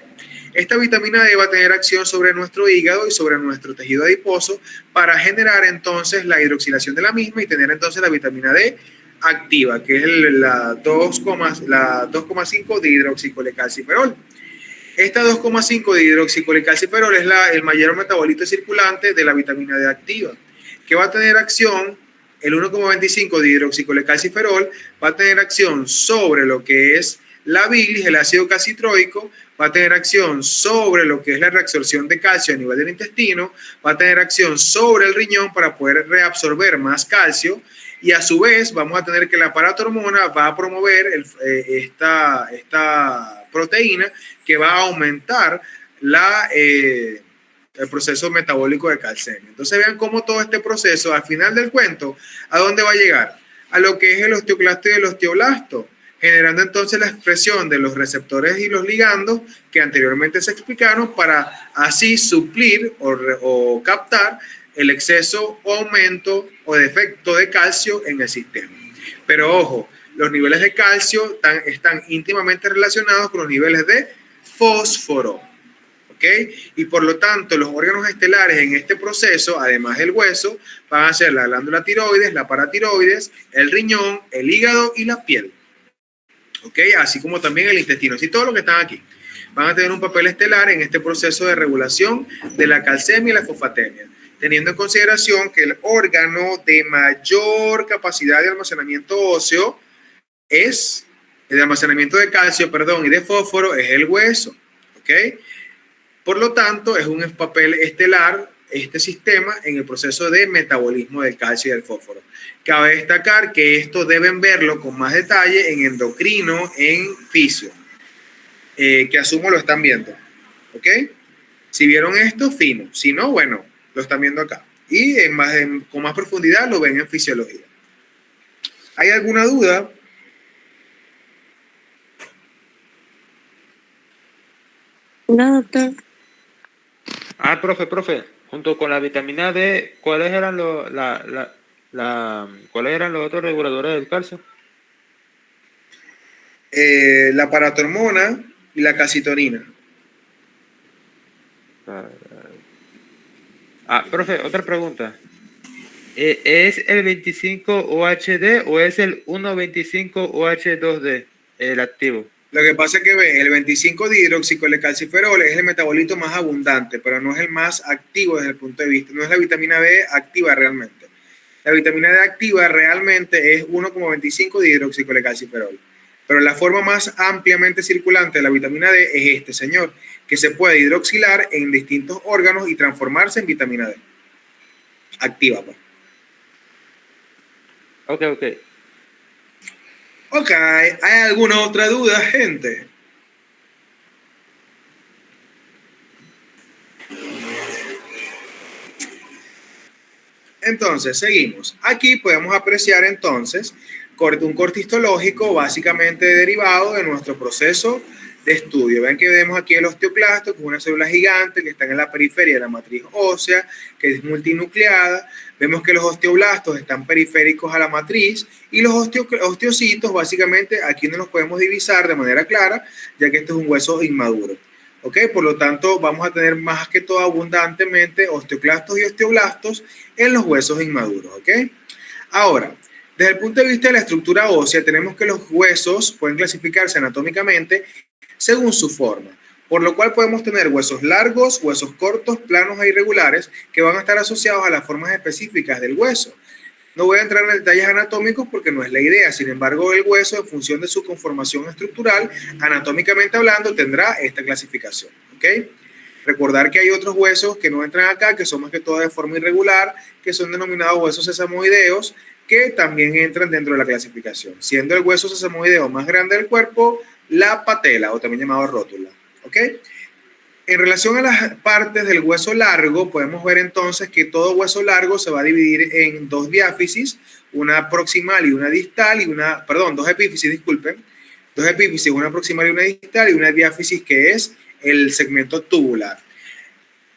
Esta vitamina D va a tener acción sobre nuestro hígado y sobre nuestro tejido adiposo para generar entonces la hidroxilación de la misma y tener entonces la vitamina D activa, que es la 2,5 de hidroxicolecalciferol. Esta 2,5 de hidroxicolecalciferol es el mayor metabolito circulante de la vitamina D activa, que va a tener acción el 1,25 de hidroxicolecalciferol va a tener acción sobre lo que es la bilis, el ácido calcitroico, va a tener acción sobre lo que es la reabsorción de calcio a nivel del intestino, va a tener acción sobre el riñón para poder reabsorber más calcio, y a su vez vamos a tener que la paratormona va a promover esta proteína que va a aumentar el proceso metabólico de calcemia. Entonces vean cómo todo este proceso, al final del cuento, ¿a dónde va a llegar? A lo que es el osteoclasto y el osteoblasto, generando entonces la expresión de los receptores y los ligandos que anteriormente se explicaron para así suplir o captar el exceso o aumento o defecto de calcio en el sistema. Pero ojo, los niveles de calcio están íntimamente relacionados con los niveles de fósforo. ¿Ok? Y por lo tanto, los órganos estelares en este proceso, además del hueso, van a ser la glándula tiroides, la paratiroides, el riñón, el hígado y la piel. ¿Ok? Así como también el intestino. Así todo lo que están aquí van a tener un papel estelar en este proceso de regulación de la calcemia y la fosfatemia, teniendo en consideración que el órgano de mayor capacidad de almacenamiento óseo es el almacenamiento de calcio, y de fósforo es el hueso. ¿Ok? Por lo tanto, es un papel estelar este sistema en el proceso de metabolismo del calcio y del fósforo. Cabe destacar que esto deben verlo con más detalle en endocrino, en fisio, que asumo lo están viendo. ¿Ok? Si vieron esto, fino. Si no, bueno, lo están viendo acá. Y con más profundidad lo ven en fisiología. ¿Hay alguna duda? No, doctor. Profe, junto con la vitamina D, ¿cuáles eran los otros reguladores del calcio? La paratormona y la calcitonina. Profe, otra pregunta. ¿Es el 25-OHD o es el 1,25-OH2D el activo? Lo que pasa es que el 25 dihidroxicolecalciferol es el metabolito más abundante, pero no es el más activo desde el punto de vista. No es la vitamina D activa realmente. La vitamina D activa realmente es 1,25 dihidroxicolecalciferol. Pero la forma más ampliamente circulante de la vitamina D es este, señor, que se puede hidroxilar en distintos órganos y transformarse en vitamina D. Activa, pues. Ok. Ok, ¿hay alguna otra duda, gente? Entonces, seguimos. Aquí podemos apreciar entonces un corte histológico básicamente derivado de nuestro proceso de estudio. Ven que vemos aquí el osteoclasto, que es una célula gigante que está en la periferia de la matriz ósea, que es multinucleada. Vemos que los osteoblastos están periféricos a la matriz y los osteocitos básicamente aquí no los podemos divisar de manera clara, ya que este es un hueso inmaduro. ¿Ok? Por lo tanto, vamos a tener más que todo abundantemente osteoclastos y osteoblastos en los huesos inmaduros. ¿Ok? Ahora, desde el punto de vista de la estructura ósea, tenemos que los huesos pueden clasificarse anatómicamente según su forma, por lo cual podemos tener huesos largos, huesos cortos, planos e irregulares que van a estar asociados a las formas específicas del hueso. No voy a entrar en detalles anatómicos porque no es la idea, sin embargo el hueso en función de su conformación estructural, anatómicamente hablando, tendrá esta clasificación. ¿Ok? Recordar que hay otros huesos que no entran acá, que son más que todo de forma irregular, que son denominados huesos sesamoideos, que también entran dentro de la clasificación, siendo el hueso sesamoideo más grande del cuerpo, la patela, o también llamado rótula. ¿Ok? En relación a las partes del hueso largo, podemos ver entonces que todo hueso largo se va a dividir en dos diáfisis, una proximal y una distal, dos epífisis, disculpen, dos epífisis, una proximal y una distal, y una diáfisis que es el segmento tubular.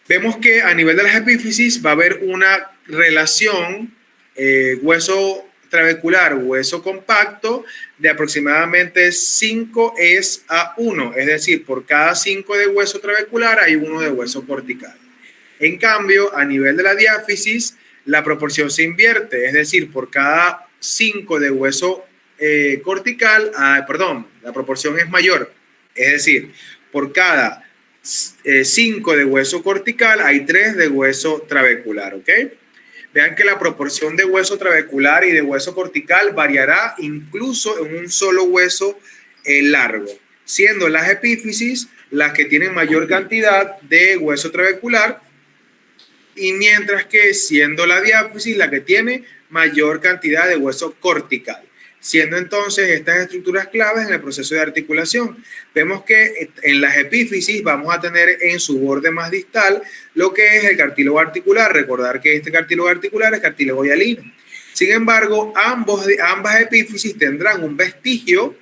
Vemos que a nivel de las epífisis va a haber una relación hueso trabecular, hueso compacto, de aproximadamente 5:1, es decir, por cada 5 de hueso trabecular hay 1 de hueso cortical. En cambio, a nivel de la diáfisis, la proporción se invierte, es decir, por cada 5 de hueso cortical, la proporción es mayor, es decir, por cada 5 de hueso cortical hay 3 de hueso trabecular, ¿ok? vean que la proporción de hueso trabecular y de hueso cortical variará incluso en un solo hueso largo, siendo las epífisis las que tienen mayor cantidad de hueso trabecular, y mientras que siendo la diáfisis la que tiene mayor cantidad de hueso cortical, siendo entonces estas estructuras claves en el proceso de articulación. Vemos que en las epífisis vamos a tener en su borde más distal lo que es el cartílago articular. Recordar que este cartílago articular es cartílago hialino. Sin embargo, ambas epífisis tendrán un vestigio,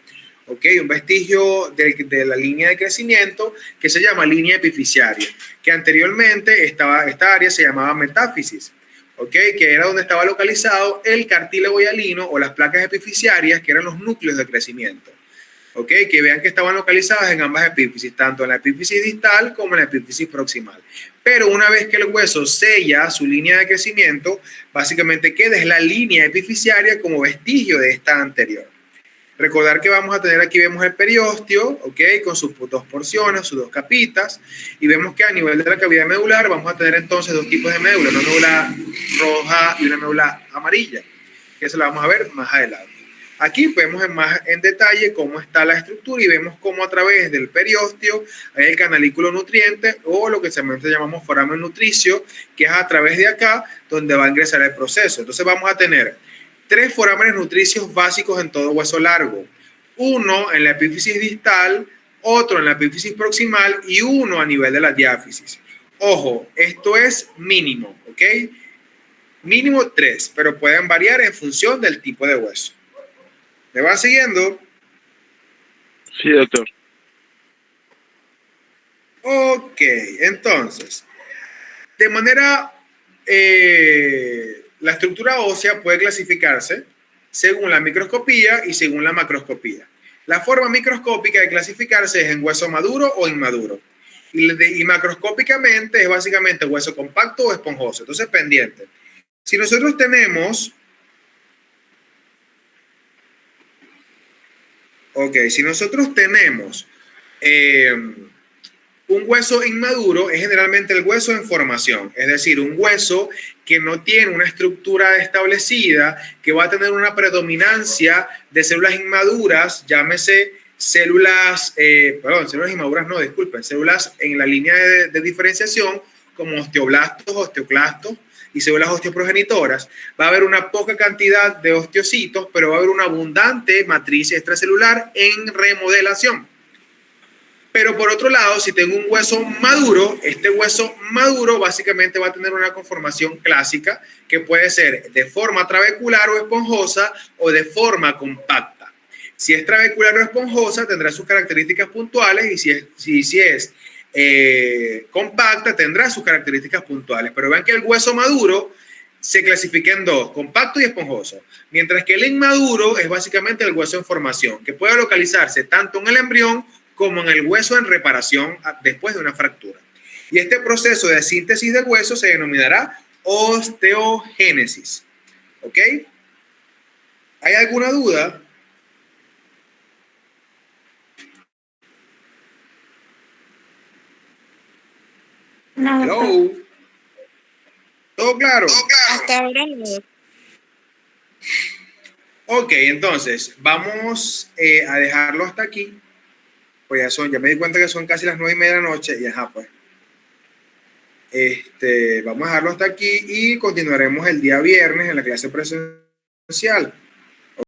un vestigio de la línea de crecimiento que se llama línea epifisiaria, que anteriormente esta área se llamaba metáfisis, que era donde estaba localizado el cartílago hialino o las placas epifisiarias, que eran los núcleos de crecimiento. Que vean que estaban localizadas en ambas epífisis, tanto en la epífisis distal como en la epífisis proximal. Pero una vez que el hueso sella su línea de crecimiento, básicamente queda es la línea epifisiaria como vestigio de esta anterior. Recordar que vamos a tener aquí, vemos el periósteo, con sus dos porciones, sus dos capitas, y vemos que a nivel de la cavidad medular vamos a tener entonces dos tipos de médula, una médula roja y una médula amarilla, que eso la vamos a ver más adelante. Aquí vemos más en detalle cómo está la estructura y vemos cómo a través del periósteo hay el canalículo nutriente o lo que seguramente llamamos foramen nutricio, que es a través de acá donde va a ingresar el proceso. Entonces vamos a tener 3 forámenes nutricios básicos en todo hueso largo. Uno en la epífisis distal, otro en la epífisis proximal y uno a nivel de la diáfisis. Ojo, esto es mínimo, Mínimo 3, pero pueden variar en función del tipo de hueso. ¿Me van siguiendo? Sí, doctor. Entonces, de manera... la estructura ósea puede clasificarse según la microscopía y según la macroscopía. La forma microscópica de clasificarse es en hueso maduro o inmaduro. Y macroscópicamente es básicamente hueso compacto o esponjoso. Entonces, pendiente. Si nosotros tenemos... un hueso inmaduro, es generalmente el hueso en formación, es decir, un hueso que no tiene una estructura establecida, que va a tener una predominancia de células inmaduras, llámese células, células inmaduras no, disculpen, células en la línea de diferenciación como osteoblastos, osteoclastos y células osteoprogenitoras. Va a haber una poca cantidad de osteocitos, pero va a haber una abundante matriz extracelular en remodelación. Pero por otro lado, si tengo un hueso maduro, este hueso maduro básicamente va a tener una conformación clásica que puede ser de forma trabecular o esponjosa o de forma compacta. Si es trabecular o esponjosa, tendrá sus características puntuales, y si es compacta, tendrá sus características puntuales. Pero vean que el hueso maduro se clasifica en dos, compacto y esponjoso, mientras que el inmaduro es básicamente el hueso en formación, que puede localizarse tanto en el embrión como en el hueso en reparación después de una fractura. Y este proceso de síntesis de hueso se denominará osteogénesis. ¿Hay alguna duda? No, Hello. ¿Todo claro? Hasta ahora no. Entonces vamos a dejarlo hasta aquí. Pues ya me di cuenta que son casi las 9:30 de la noche y pues. Vamos a dejarlo hasta aquí y continuaremos el día viernes en la clase presencial.